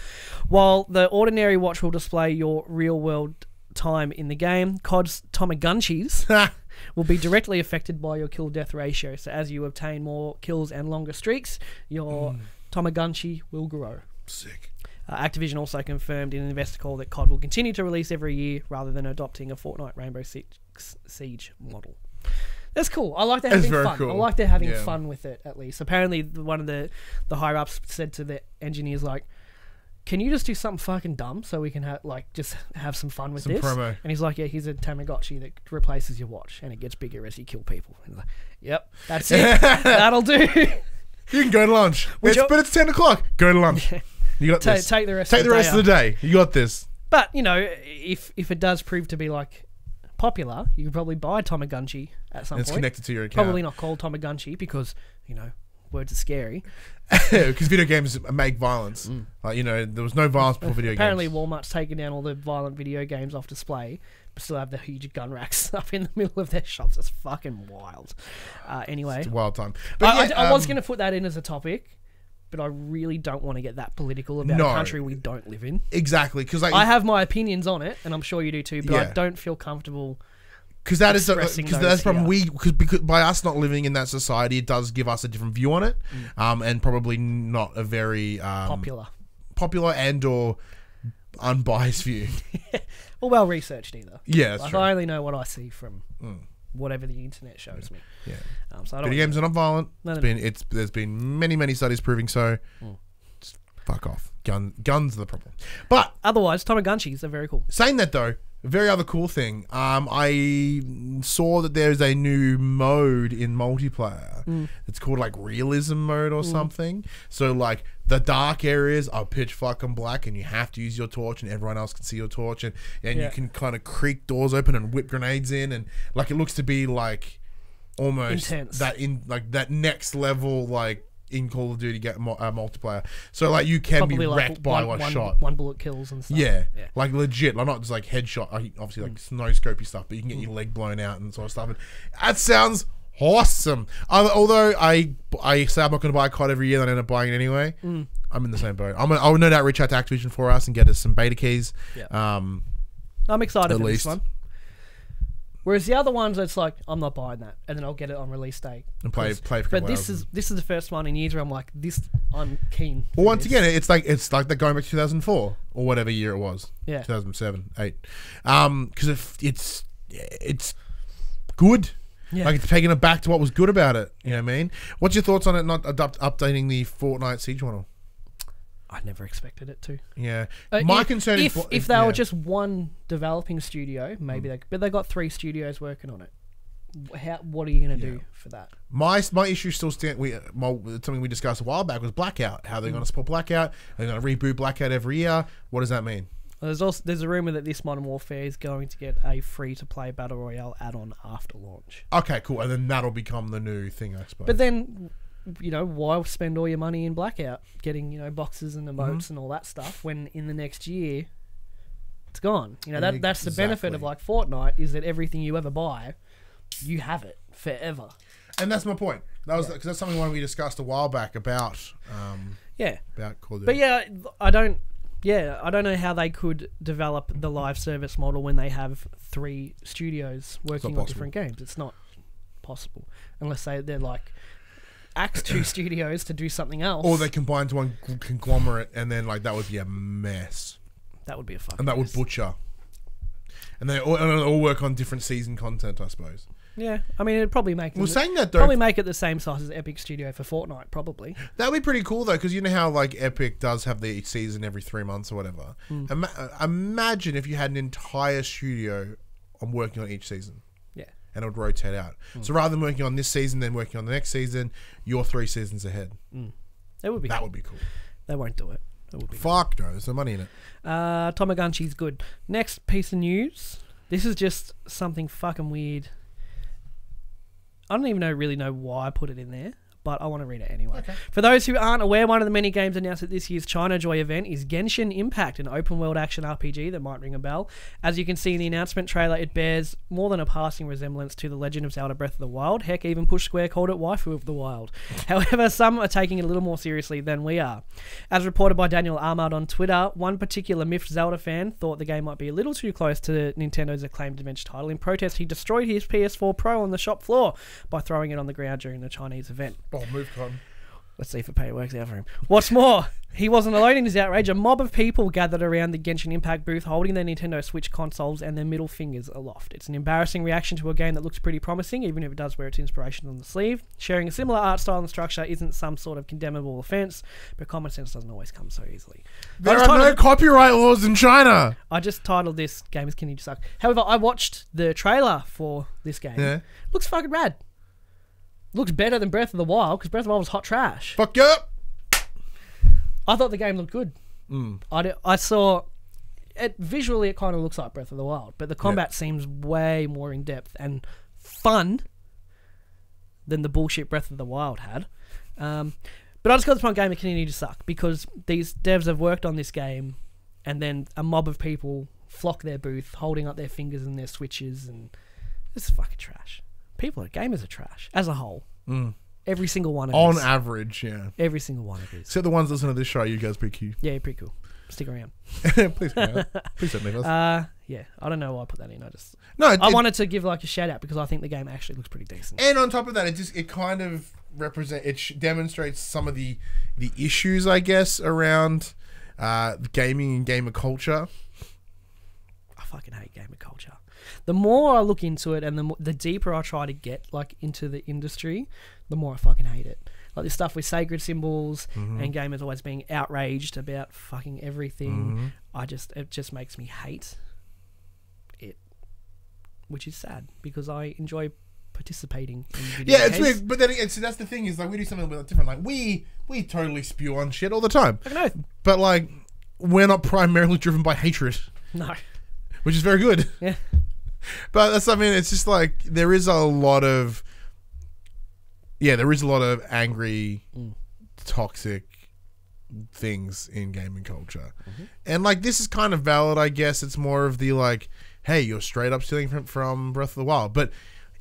While the ordinary watch will display your real-world time in the game, COD's TomaGUnchis will be directly affected by your kill-death ratio. So as you obtain more kills and longer streaks, your TomaGUnchi will grow. Sick. Activision also confirmed in an investor call that COD will continue to release every year rather than adopting a Fortnite Rainbow Siege model. That's cool. I like they're having fun. Cool. I like they're having fun with it, at least. Apparently, one of the higher-ups said to the engineers, like, can you just do something fucking dumb so we can just have some fun with this? Promo. And he's like, yeah, here's a Tamagotchi that replaces your watch, and it gets bigger as you kill people. And he's like, yep, that's it. That'll do. You can go to lunch. But it's 10 o'clock. Go to lunch. You got this. Take the rest of the day. You got this. But, if it does prove to be, like, popular, you could probably buy TomaGUnchi at some point. It's connected to your account. Probably not called TomaGUnchi because, words are scary. Because video games make violence. Like, there was no violence before video Apparently games. Walmart's taken down all the violent video games off display, but still have the huge gun racks up in the middle of their shops. It's fucking wild. Anyway. It's a wild time. But I was going to put that in as a topic, but I really don't want to get that political about a country we don't live in. Exactly. Because I have my opinions on it, and I'm sure you do too, but I don't feel comfortable because that's from because by us not living in that society, it does give us a different view on it, and probably not a very popular and or unbiased view, or well researched either. Yeah, that's true. I only know what I see from whatever the internet shows me. Yeah, so video games are not violent. There's been many studies proving so. Just fuck off. Guns are the problem. But Otherwise, TomaGUnchis are very cool. saying that though, a very other cool thing. I saw that there's a new mode in multiplayer. It's called like realism mode or something. So like the dark areas are pitch fucking black, and you have to use your torch, and everyone else can see your torch, and you can kind of creak doors open and whip grenades in, and like it looks to be like almost intense. that next level like in Call of Duty multiplayer. So like you can Probably be like wrecked by one shot. One bullet kills and stuff. Yeah, like legit. Like not just like headshot. Obviously like no scopey stuff, but you can get your leg blown out and sort of stuff. And that sounds awesome. Although I say I'm not going to buy a COD every year, then I end up buying it anyway. I'm in the same boat. I will no doubt reach out to Activision for us and get us some beta keys. Yeah. I'm excited for this one. Whereas the other ones, it's like I'm not buying that, and then I'll get it on release day and play for a But couple this hours. is the first one in years where I'm like, I'm keen. Well, once again, it's like they're going back to 2004 or whatever year it was. Yeah. 2007, 8. Because it's good. Yeah. Like it's taking it back to what was good about it. You know what I mean? What's your thoughts on it not updating the Fortnite Siege model? I never expected it to. Yeah. My concern is if they were just one developing studio, maybe but they got 3 studios working on it. What are you going to do for that? My issue still something we discussed a while back was Blackout. How they're going to support Blackout? They're going to reboot Blackout every year. What does that mean? Well, there's a rumor that this Modern Warfare is going to get a free-to-play Battle Royale add-on after launch. Okay, cool. And then that'll become the new thing, I suppose. But then, why spend all your money in Blackout, getting, boxes and emotes and all that stuff, when in the next year, it's gone. That's the benefit of like Fortnite, is that everything you ever buy, you have it forever. And that's my point. That was because that's something we discussed a while back about about Call of Duty. But I don't know how they could develop the live service model when they have 3 studios working on different games. It's not possible unless they're like axe 2 studios to do something else, or they combine to one conglomerate, and then like that would be a mess. That would be a fucking and that mess. would butcher. And they all work on different season content, I suppose. Yeah, I mean, it'd probably make saying that though, probably make it the same size as Epic Studio for Fortnite, probably. That'd be pretty cool though, because you know how like Epic does have the season every 3 months or whatever. Imagine if you had an entire studio on working on each season. Yeah, and it would rotate out. So rather than working on this season, then working on the next season, you're 3 seasons ahead. That would be cool. They won't do it. That would be Fuck no, there's no money in it. TomaGUnchi's good. Next piece of news. This is just something fucking weird. I don't even really know why I put it in there, but I want to read it anyway. Okay. For those who aren't aware, one of the many games announced at this year's ChinaJoy event is Genshin Impact, an open-world action RPG that might ring a bell. As you can see in the announcement trailer, it bears more than a passing resemblance to The Legend of Zelda Breath of the Wild. Heck, even Push Square called it Waifu of the Wild. However, some are taking it a little more seriously than we are. As reported by Daniel Ahmad on Twitter, one particular miffed Zelda fan thought the game might be a little too close to Nintendo's acclaimed Adventure title. In protest, he destroyed his PS4 Pro on the shop floor by throwing it on the ground during the Chinese event. Oh, move on. Let's see if it works out for him. What's more, he wasn't alone in his outrage. A mob of people gathered around the Genshin Impact booth holding their Nintendo Switch consoles and their middle fingers aloft. It's an embarrassing reaction to a game that looks pretty promising, even if it does wear its inspiration on the sleeve. Sharing a similar art style and structure isn't some sort of condemnable offence, but common sense doesn't always come so easily. There are no copyright laws in China. I just titled this Gamers Continue to Suck. However, I watched the trailer for this game. Yeah. Looks fucking rad. Looks better than Breath of the Wild, because Breath of the Wild was hot trash. Fuck yeah. I thought the game looked good. I saw it visually. It kind of looks like Breath of the Wild, but the combat seems way more in depth and fun than the bullshit Breath of the Wild had. But I just got to the point, game continue to suck, because these devs have worked on this game, and then a mob of people flock their booth, holding up their fingers and their switches, and this is fucking trash. Gamers are trash as a whole. Every single one of On these. average, yeah. Every single one of these. Except the ones listening to this show, you guys pretty cute. Yeah, pretty cool. Stick around. Please don't leave us. Yeah, I don't know why I put that in. I wanted to give like a shout out because I think the game actually looks pretty decent. And on top of that, it kind of demonstrates some of the issues, I guess, around gaming and gamer culture. I fucking hate gamer culture. The more I look into it, and the deeper I try to get like into the industry, the more I fucking hate it. like this stuff with sacred symbols and gamers always being outraged about fucking everything. It just makes me hate it, which is sad because I enjoy participating in video games. It's weird, but then that's the thing is like we do something a bit different. Like we totally spew on shit all the time. I know, but like we're not primarily driven by hatred. No, which is very good. Yeah, but that's it's just like there is a lot of angry, toxic things in gaming culture, and like this is kind of valid, I guess. It's more of the like, hey, you're straight up stealing from Breath of the Wild, but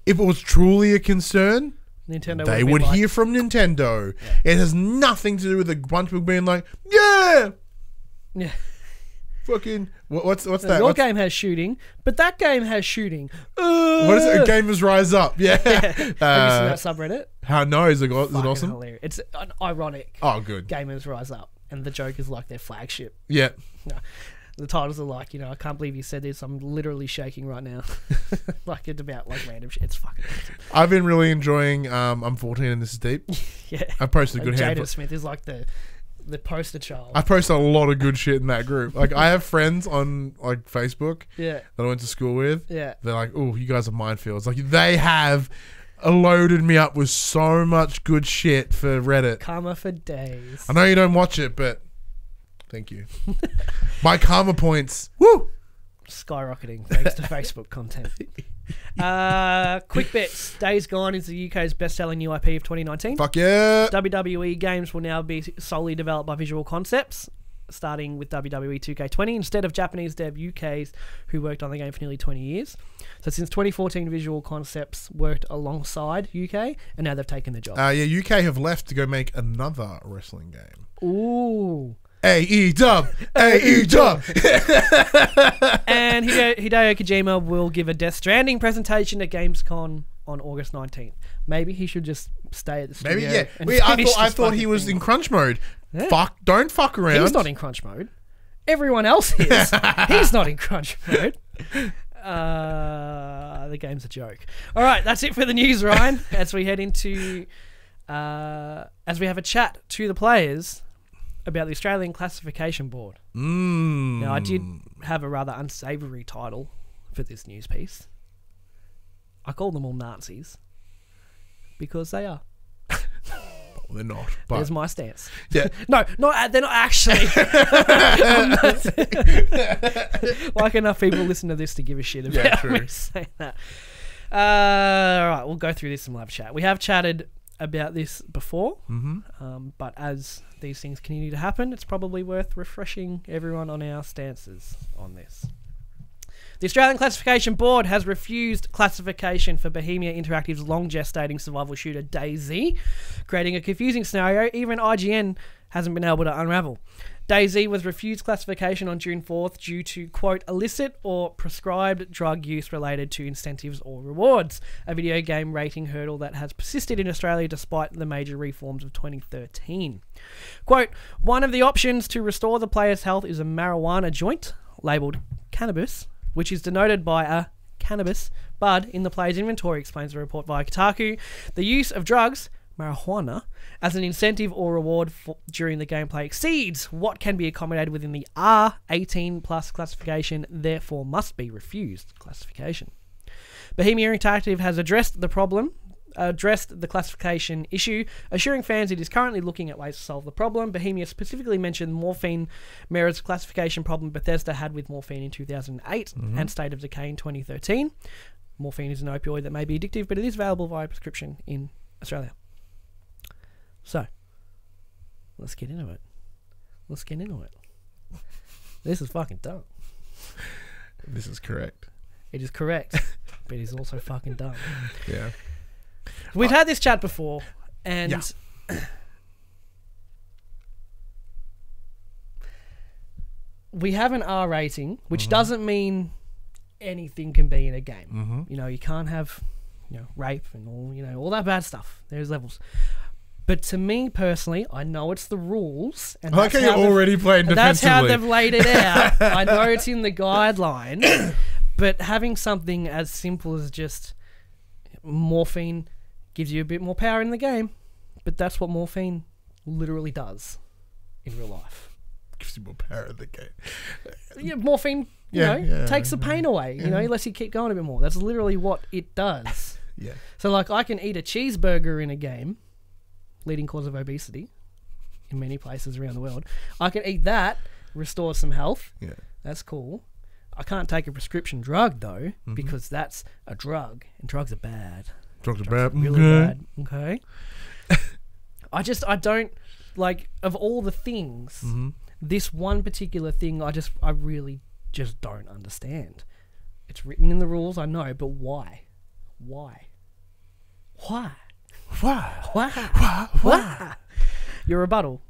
if it was truly a concern, Nintendo they would hear from Nintendo. Yeah. It has nothing to do with a bunch of people being like, yeah, fucking what's that? Your game has shooting, but that game has shooting. What is it? Gamers Rise Up. Yeah. Have you seen that subreddit? How no? Is it awesome? Hilarious. It's an ironic. Oh, good. Gamers Rise Up, and the joke is like their flagship. Yeah. No. The titles are like, I can't believe you said this. I'm literally shaking right now. Like it's about like random shit. It's fucking awesome. I've been really enjoying I'm 14 and this is deep. Yeah. I posted a good handful. Jaden Smith is like the poster child. I post a lot of good shit in that group. Like I have friends on like Facebook that I went to school with. Yeah. They're like, oh, you guys are minefields. Like they have loaded me up with so much good shit for Reddit. Karma for days. I know you don't watch it, but thank you. My karma points. Woo! Skyrocketing thanks to Facebook content. Quick bits. Days Gone is the UK's best-selling new IP of 2019. Fuck yeah! WWE games will now be solely developed by Visual Concepts, starting with WWE 2K20 instead of Japanese dev UK's who worked on the game for nearly 20 years. So since 2014, Visual Concepts worked alongside UK, and now they've taken the job. UK have left to go make another wrestling game. Ooh. AE-dub! AE-dub! And Hideo Kojima will give a Death Stranding presentation at Gamescom on August 19th. Maybe he should just stay at the studio. Maybe, yeah. I thought he was in crunch mode. Yeah. Don't fuck around. He's not in crunch mode. Everyone else is. He's not in crunch mode. The game's a joke. All right, that's it for the news, Ryan. As we head into, as we have a chat to the players about the Australian Classification Board. Now, I did have a rather unsavoury title for this news piece. I call them all Nazis because they are. Well, they're not. But there's my stance. Yeah. No, they're not actually. Like enough people listen to this to give a shit about me saying that. All right, we'll go through this and we'll have a chat. We have chatted about this before, but as these things continue to happen, it's probably worth refreshing everyone on our stances on this. The Australian Classification Board has refused classification for Bohemia Interactive's long-gestating survival shooter Dayz, creating a confusing scenario even IGN hasn't been able to unravel. Dayz was refused classification on June 4th due to, quote, illicit or prescribed drug use related to incentives or rewards, a video game rating hurdle that has persisted in Australia despite the major reforms of 2013. Quote, one of the options to restore the player's health is a marijuana joint, labelled cannabis, which is denoted by a cannabis bud in the player's inventory, explains the report via Kotaku. The use of drugs, marijuana, as an incentive or reward during the gameplay exceeds what can be accommodated within the R18 plus classification, therefore must be refused classification. Bohemia Interactive has addressed the classification issue, assuring fans it is currently looking at ways to solve the problem. Bohemia specifically mentioned morphine mirrors classification problem Bethesda had with morphine in 2008 and State of Decay in 2013. Morphine is an opioid that may be addictive, but it is available via prescription in Australia. So, let's get into it. This is fucking dumb. This is correct. It is correct, but it is also fucking dumb. Yeah. We've had this chat before, and we have an R rating, which doesn't mean anything can be in a game. You know, you can't have, rape and all that bad stuff. There's levels. But to me personally, I know it's the rules. And I like how you're already playing defensively. That's how they've laid it out. I know it's in the guideline, but having something as simple as just morphine gives you a bit more power in the game. But that's what morphine literally does in real life. Gives you more power in the game. Yeah, morphine, you know, takes the pain away, you know, lets you keep going a bit more. That's literally what it does. Yeah. So, like, I can eat a cheeseburger in a game, leading cause of obesity in many places around the world. I can eat that, restore some health. Yeah. That's cool. I can't take a prescription drug, though, because that's a drug, and drugs are bad. Drugs are bad. Really bad. Okay. I don't, like, of all the things, this one particular thing, I really just don't understand. It's written in the rules, I know, but why? Why? Why? Why? Why? Why? Your rebuttal.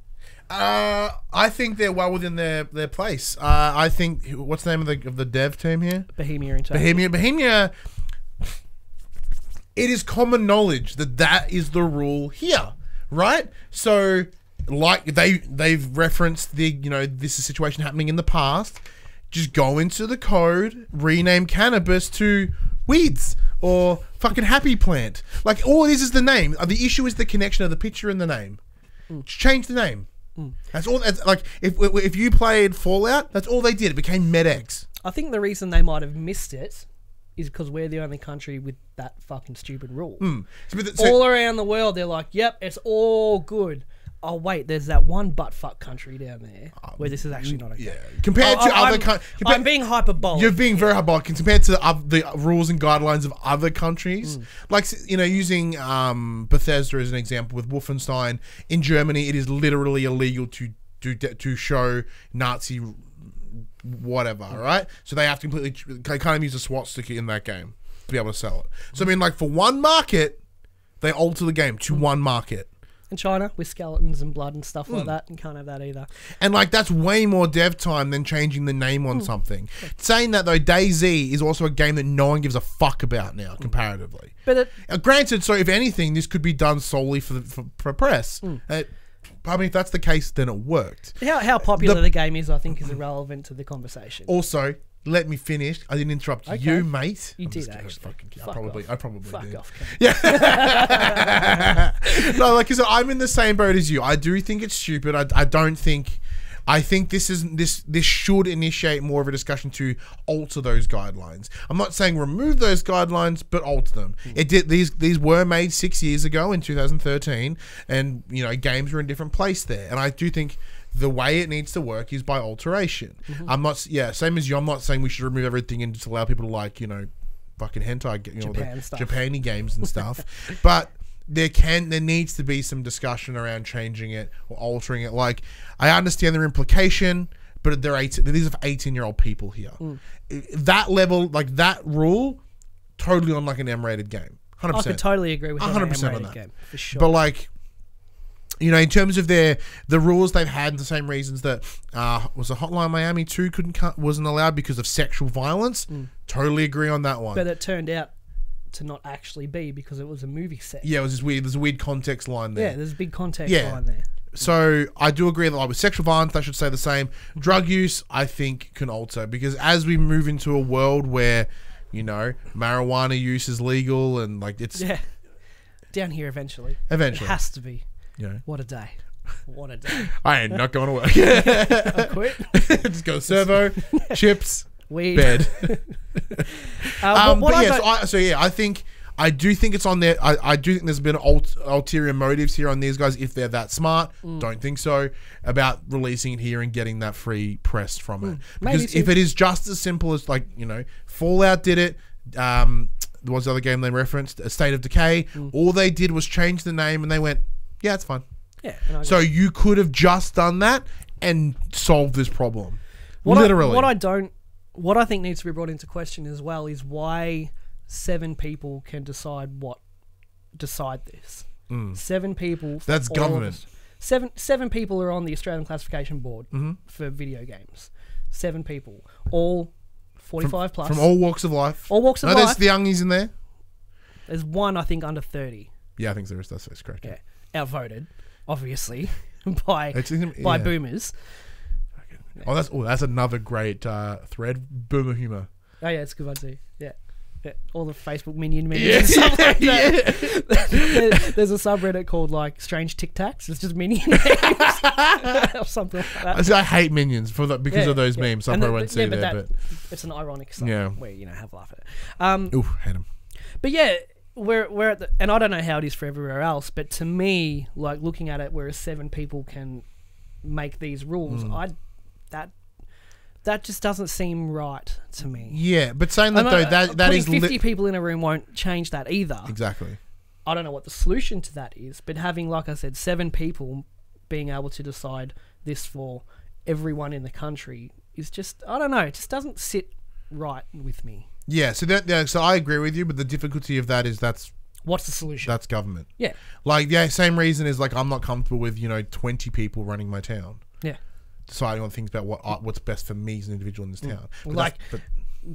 I think they're well within their place. I think, what's the name of the dev team here? Bohemia Interactive. Bohemia. It is common knowledge that is the rule here, right? So, like they've referenced this is a situation happening in the past. Just go into the code, rename cannabis to weeds or fucking happy plant. Like, all it is the name. The issue is the connection of the picture and the name. Just change the name. That's all. Like, if you played Fallout, that's all they did. It became MedX. I think the reason they might have missed it is because we're the only country with that fucking stupid rule. All around the world, they're like, yep, it's all good. Oh, wait, there's that one butt-fuck country down there where this is actually not okay. Yeah. Compared to other countries... I'm being hyperbolic. You're being very hyperbolic. Compared to the rules and guidelines of other countries. Like, using Bethesda as an example with Wolfenstein, in Germany, it is literally illegal to show Nazi whatever, right? So they have to they kind of use a SWAT sticker in that game to be able to sell it. So, I mean, like, for one market, they alter the game to one market. In China, with skeletons and blood and stuff like that, and can't have that either. And, like, that's way more dev time than changing the name on something. Saying that, though, Dayz is also a game that no one gives a fuck about now, comparatively. But granted, so if anything, this could be done solely for press. I mean, if that's the case, then it worked. How popular the game is, I think, is irrelevant to the conversation. Also, let me finish. I didn't interrupt you, mate. You did, actually. I probably Fuck did. off. Yeah. No, like I said, I'm in the same boat as you. I do think it's stupid. I don't think... I think this should initiate more of a discussion to alter those guidelines. I'm not saying remove those guidelines, but alter them. These were made 6 years ago in 2013, and games are in a different place there. And I do think the way it needs to work is by alteration. I'm not, same as you. I'm not saying we should remove everything and just allow people to like fucking hentai, Japany games and stuff, but. There needs to be some discussion around changing it or altering it. Like, I understand their implication, but these are 18-year-old people here. That level, like that rule, totally on like an M-rated game. 100%. I could totally agree with 100% on that game, for sure. But like, in terms of the rules they've had, the same reasons that was a Hotline Miami 2 wasn't allowed because of sexual violence. Totally agree on that one. But it turned out to not actually be because it was a movie set. Yeah, it was just weird. There's a weird context line there. Yeah, there's a big context line there. So I do agree that like with sexual violence, they should say the same. Drug use, I think, can alter because as we move into a world where, marijuana use is legal and like it's down here eventually. It has to be. What a day. What a day. I ain't not going to work. I quit. Just go servo, chips. Weed. Bed. I do think it's on there. I do think there's been ulterior motives here on these guys if they're that smart. Don't think so about releasing it here and getting that free press from it. Because if it is just as simple as like Fallout did it. There was the other game they referenced, A State of Decay. All they did was change the name and they went, yeah, it's fine. Yeah. So you could have just done that and solved this problem. Literally. What I think needs to be brought into question as well is why 7 people can decide this. 7 people. That's government. 7 people are on the Australian Classification Board for video games. 7 people, all 45 plus, from all walks of life. All walks of life. There's the youngies in there. There's one, I think, under 30. Yeah, I think there is. That's correct. Yeah, outvoted, obviously, by boomers. Oh, that's another great thread. Boomer humor. Oh yeah, it's a good one too. Yeah. All the Facebook minions and stuff like that. There's a subreddit called like Strange Tic Tacs. It's just minion names or something like that. I hate minions because of those memes. So I probably won't see there, but it's an ironic stuff where have a laugh at it. Ooh, hate them. But yeah, we're at the, and I don't know how it is for everywhere else, but to me, like looking at it, whereas 7 people can make these rules, that just doesn't seem right to me. Yeah, but saying that that is 50 people in a room won't change that either. Exactly. I don't know what the solution to that is, but having, like I said, 7 people being able to decide this for everyone in the country is just, I don't know, it just doesn't sit right with me. Yeah, so so I agree with you, but the difficulty of that is what's the solution? That's government. Yeah. Like, same reason is like I'm not comfortable with 20 people running my town. Yeah. Deciding on things about what's best for me as an individual in this town. But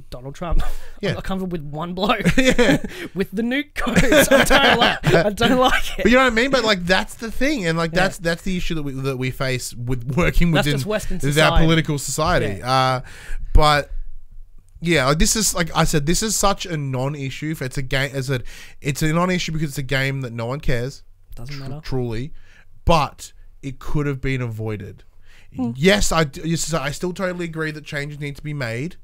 Donald Trump. Yeah. I'm not comfortable with one bloke. With the nuke codes. I don't like it. But you know what I mean? But like that's the thing, and like that's the issue that we face with working within just Western society. Our political society. Yeah. But yeah, like this is, like I said, this is such a non-issue. It's a game. It's a non-issue because it's a game that no one cares. Doesn't matter. Truly, but it could have been avoided. Yes, I still totally agree that changes need to be made.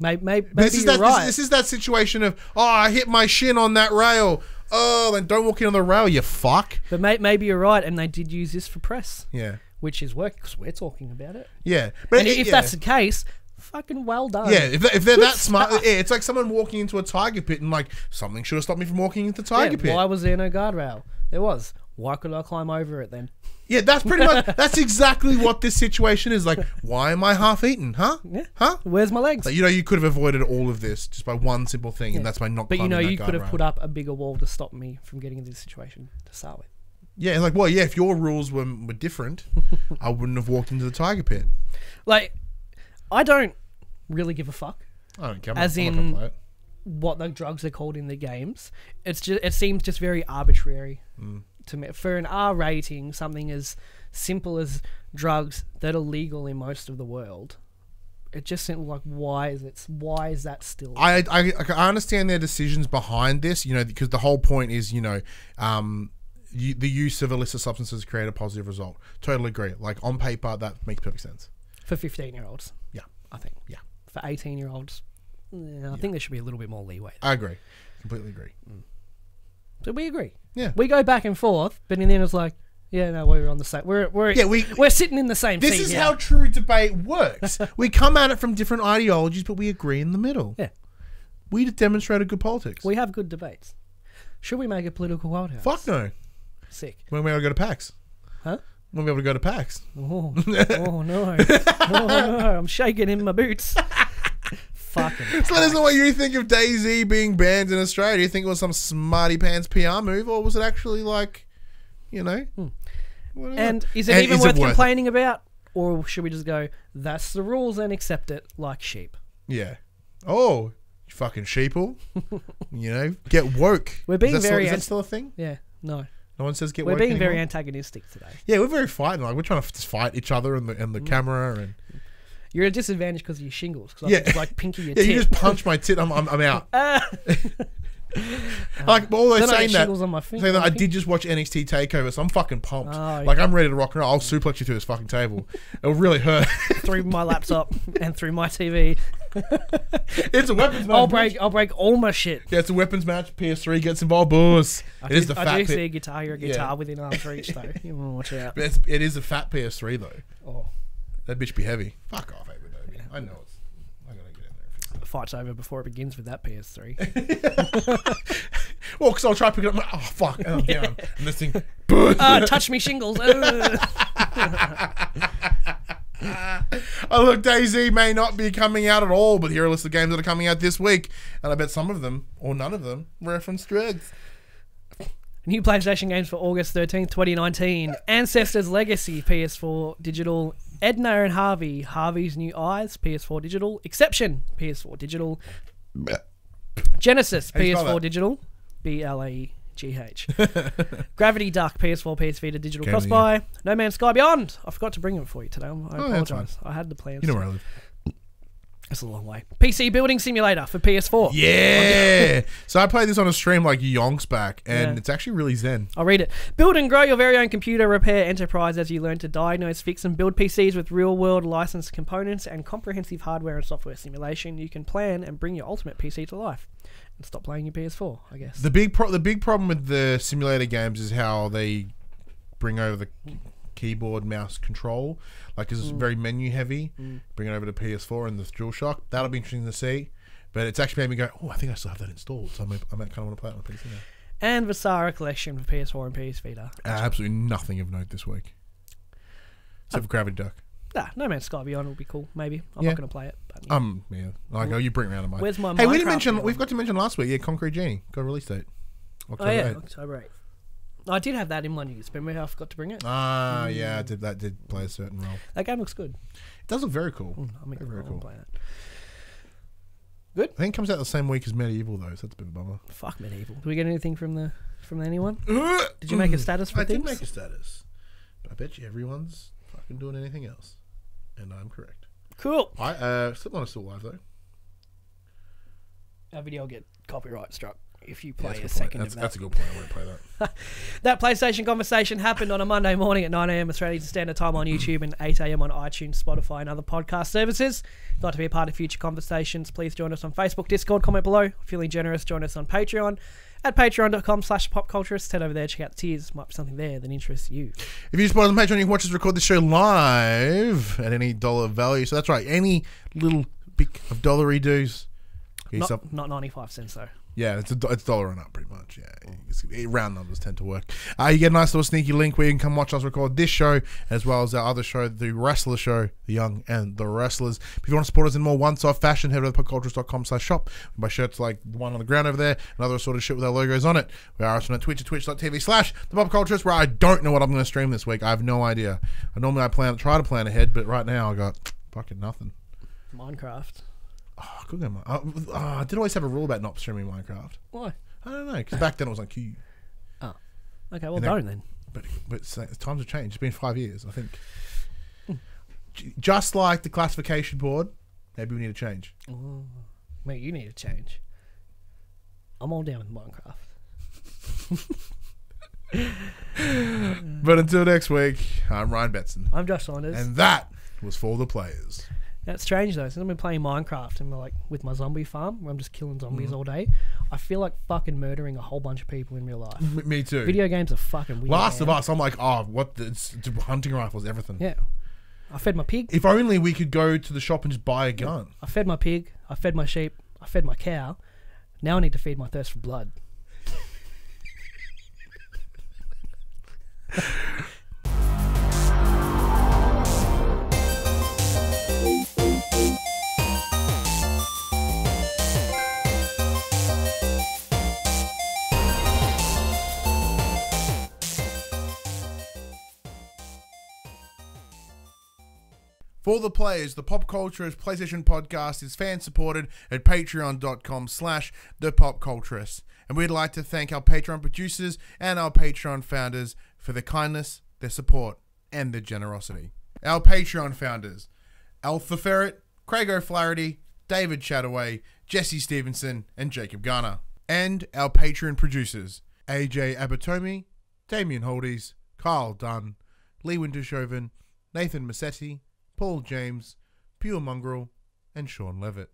Maybe you're right. This is that situation of, I hit my shin on that rail. Oh, then don't walk in on the rail, you fuck. But maybe you're right, and they did use this for press. Yeah. Which is work, because we're talking about it. Yeah. But if that's the case, fucking well done. Yeah, if they're that smart, it's like someone walking into a tiger pit and like, something should have stopped me from walking into the tiger pit. Why was there no guardrail? There was. Why could I climb over it then? Yeah, that's pretty much, that's exactly what this situation is. Like, why am I half-eaten? Huh? Yeah. Huh? Where's my legs? Like, you could have avoided all of this just by one simple thing, and that's by not climbing that guardrail. But you could have put up a bigger wall to stop me from getting into this situation to start with. Yeah, like, well, yeah, if your rules were different, I wouldn't have walked into the tiger pit. Like, I don't really give a fuck. I don't care. As in what the drugs are called in the games. It's just, it seems just very arbitrary. To me, for an R rating, something as simple as drugs that are legal in most of the world, it just seems like why is that still? I understand their decisions behind this, because the whole point is, the use of illicit substances create a positive result. Totally agree. Like on paper, that makes perfect sense. For 15-year-olds, yeah, I think. Yeah, for 18-year-olds, I think there should be a little bit more leeway. I agree, completely agree. So we agree. Yeah, we go back and forth, but in the end, it's like, yeah, no, we're on the same. We're sitting in the same. This is how true debate works. We come at it from different ideologies, but we agree in the middle. Yeah, we demonstrated good politics. We have good debates. Should we make a political wild house? Fuck no. Sick. When we able to go to PAX? Huh? When we able to go to PAX? Oh no! Oh no! I'm shaking in my boots. Fucking. So let us know what you think of Dayz being banned in Australia. Do you think it was some smarty pants PR move, or was it actually like, And is it even worth complaining about, or should we just go, that's the rules and accept it like sheep? Yeah. Oh, you fucking sheeple. Get woke. We're being is that still a thing? Yeah. No. No one says get woke. We're being anymore? very antagonistic today. Yeah, we're very fighting. Like we're trying to just fight each other and the camera and. You're at a disadvantage because of your shingles. Cause I just like pinky your tit. You just punch my tit. I'm out. Like although saying that, on my finger, saying that I did just watch NXT Takeover, so I'm fucking pumped. Like I'm ready to rock and roll. I'll suplex you through this fucking table. It'll really hurt. Through my laptop and through my TV. It's a weapons match. I'll break all my shit. Yeah, it's a weapons match. PS3 gets involved, boys. I do see a guitar. You're a guitar within arm's reach, though. You want to watch out. But it is a fat PS3 though. Oh, that bitch be heavy. Fuck off, baby. I know it's. I gotta get in there. And fix it. The fight's over before it begins with that PS3. Well, because I'll try to pick it up. Oh fuck! And I'm down. And this thing. Touch me shingles. Oh look, Dayz may not be coming out at all, but here are a list of games that are coming out this week, and I bet some of them, or none of them, reference drugs. New PlayStation games for August 13th, 2019. Ancestors Legacy, PS4 Digital. Edna and Harvey, Harvey's New Eyes, PS4 Digital. Exception, PS4 Digital. Genesis, PS4 Digital. BLAGH. Gravity Duck, PS4, PS Vita Digital Cross-Buy. No Man's Sky Beyond. I forgot to bring it for you today. I apologise. I had the plans. You know where I live. That's a long way. PC Building Simulator for PS4. Yeah. So I played this on a stream like yonks back, and it's actually really zen. I'll read it. Build and grow your very own computer repair enterprise as you learn to diagnose, fix, and build PCs with real-world licensed components and comprehensive hardware and software simulation. You can plan and bring your ultimate PC to life. And stop playing your PS4, I guess. The big problem with the simulator games is how they bring over the keyboard mouse control, like it's very menu heavy. Bring it over to PS4 and the DualShock. That'll be interesting to see. But it's actually made me go, oh, I think I still have that installed, so I might kind of want to play it on PC now. And Visara Collection for PS4 and PS Vita. Absolutely nothing of note this week, except for Gravity Duck. Nah, No Man's Sky Beyond will be cool. Maybe I'm not going to play it. But, yeah. Like, you bring it around to mine. Where's my? Hey, we Minecraft didn't mention. one? We've got to mention last week. Yeah, Concrete Genie got a release date. October 8th. October 8th. I did have that in my news, but maybe I forgot to bring it. Yeah, that did play a certain role. That game looks good. It does look very cool. Very cool. Play it. Good. I think it comes out the same week as Medieval though, so that's a bit of a bummer. Fuck Medieval. Did we get anything from anyone? Did you make a status for things? I did make a status, but I bet you everyone's fucking doing anything else, and I'm correct. Cool. Slipknot is still alive though. Our video will get copyright struck if you play a that's second of that. That's a good point. I won't play that. That PlayStation conversation happened on a Monday morning at 9 a.m. Australian Standard Time on YouTube and 8 a.m. on iTunes, Spotify, and other podcast services. If you'd like to be a part of future conversations, please join us on Facebook, Discord, comment below. Feeling generous, join us on Patreon at patreon.com/PopCulturists. Head over there, check out the tiers. Might be something there that interests you. If you support us on Patreon, you can watch us record the show live at any dollar value. So that's right, any little bit of dollary dues. Not 95 cents though. Yeah, it's $1 and up pretty much. Yeah, round numbers tend to work. You get a nice little sneaky link where you can come watch us record this show as well as our other show, the Wrestler Show, The Young and the Wrestlers. If you want to support us in more one-off fashion, head over to popculturists.com/shop. We buy shirts like the one on the ground over there and other sort of shit with our logos on it. We are also on Twitch at twitch.tv/thepopculturists, where I don't know what I'm going to stream this week. I have no idea. I try to plan ahead, but right now I got fucking nothing. Minecraft. Oh, good game. I did always have a rule about not streaming Minecraft. Why? I don't know, because back then it was on Q. Oh. Okay, well, don't then. But times have changed. It's been 5 years, I think. Just like the classification board, maybe we need to change. Oh, mate, you need to change. I'm all down with Minecraft. But until next week, I'm Ryan Betson. I'm Josh Saunders. And that was For the Players. That's strange though. Since I've been playing Minecraft and like with my zombie farm, where I'm just killing zombies all day, I feel like fucking murdering a whole bunch of people in real life. Me too. Video games are fucking weird. Last of Us, I'm like, it's hunting rifles, everything. Yeah. I fed my pig. If only we could go to the shop and just buy a gun. I fed my pig. I fed my sheep. I fed my cow. Now I need to feed my thirst for blood. For the Players, the Pop Culturist PlayStation podcast is fan-supported at patreon.com/thepopculturists. And we'd like to thank our Patreon producers and our Patreon founders for their kindness, their support, and their generosity. Our Patreon founders: Alpha Ferret, Craig O'Flaherty, David Chataway, Jesse Stevenson, and Jacob Garner. And our Patreon producers: AJ Abatomi, Damien Holdies, Kyle Dunn, Lee Wintershoven, Nathan Massetti, Paul James, Pure Mongrel, and Sean Levitt.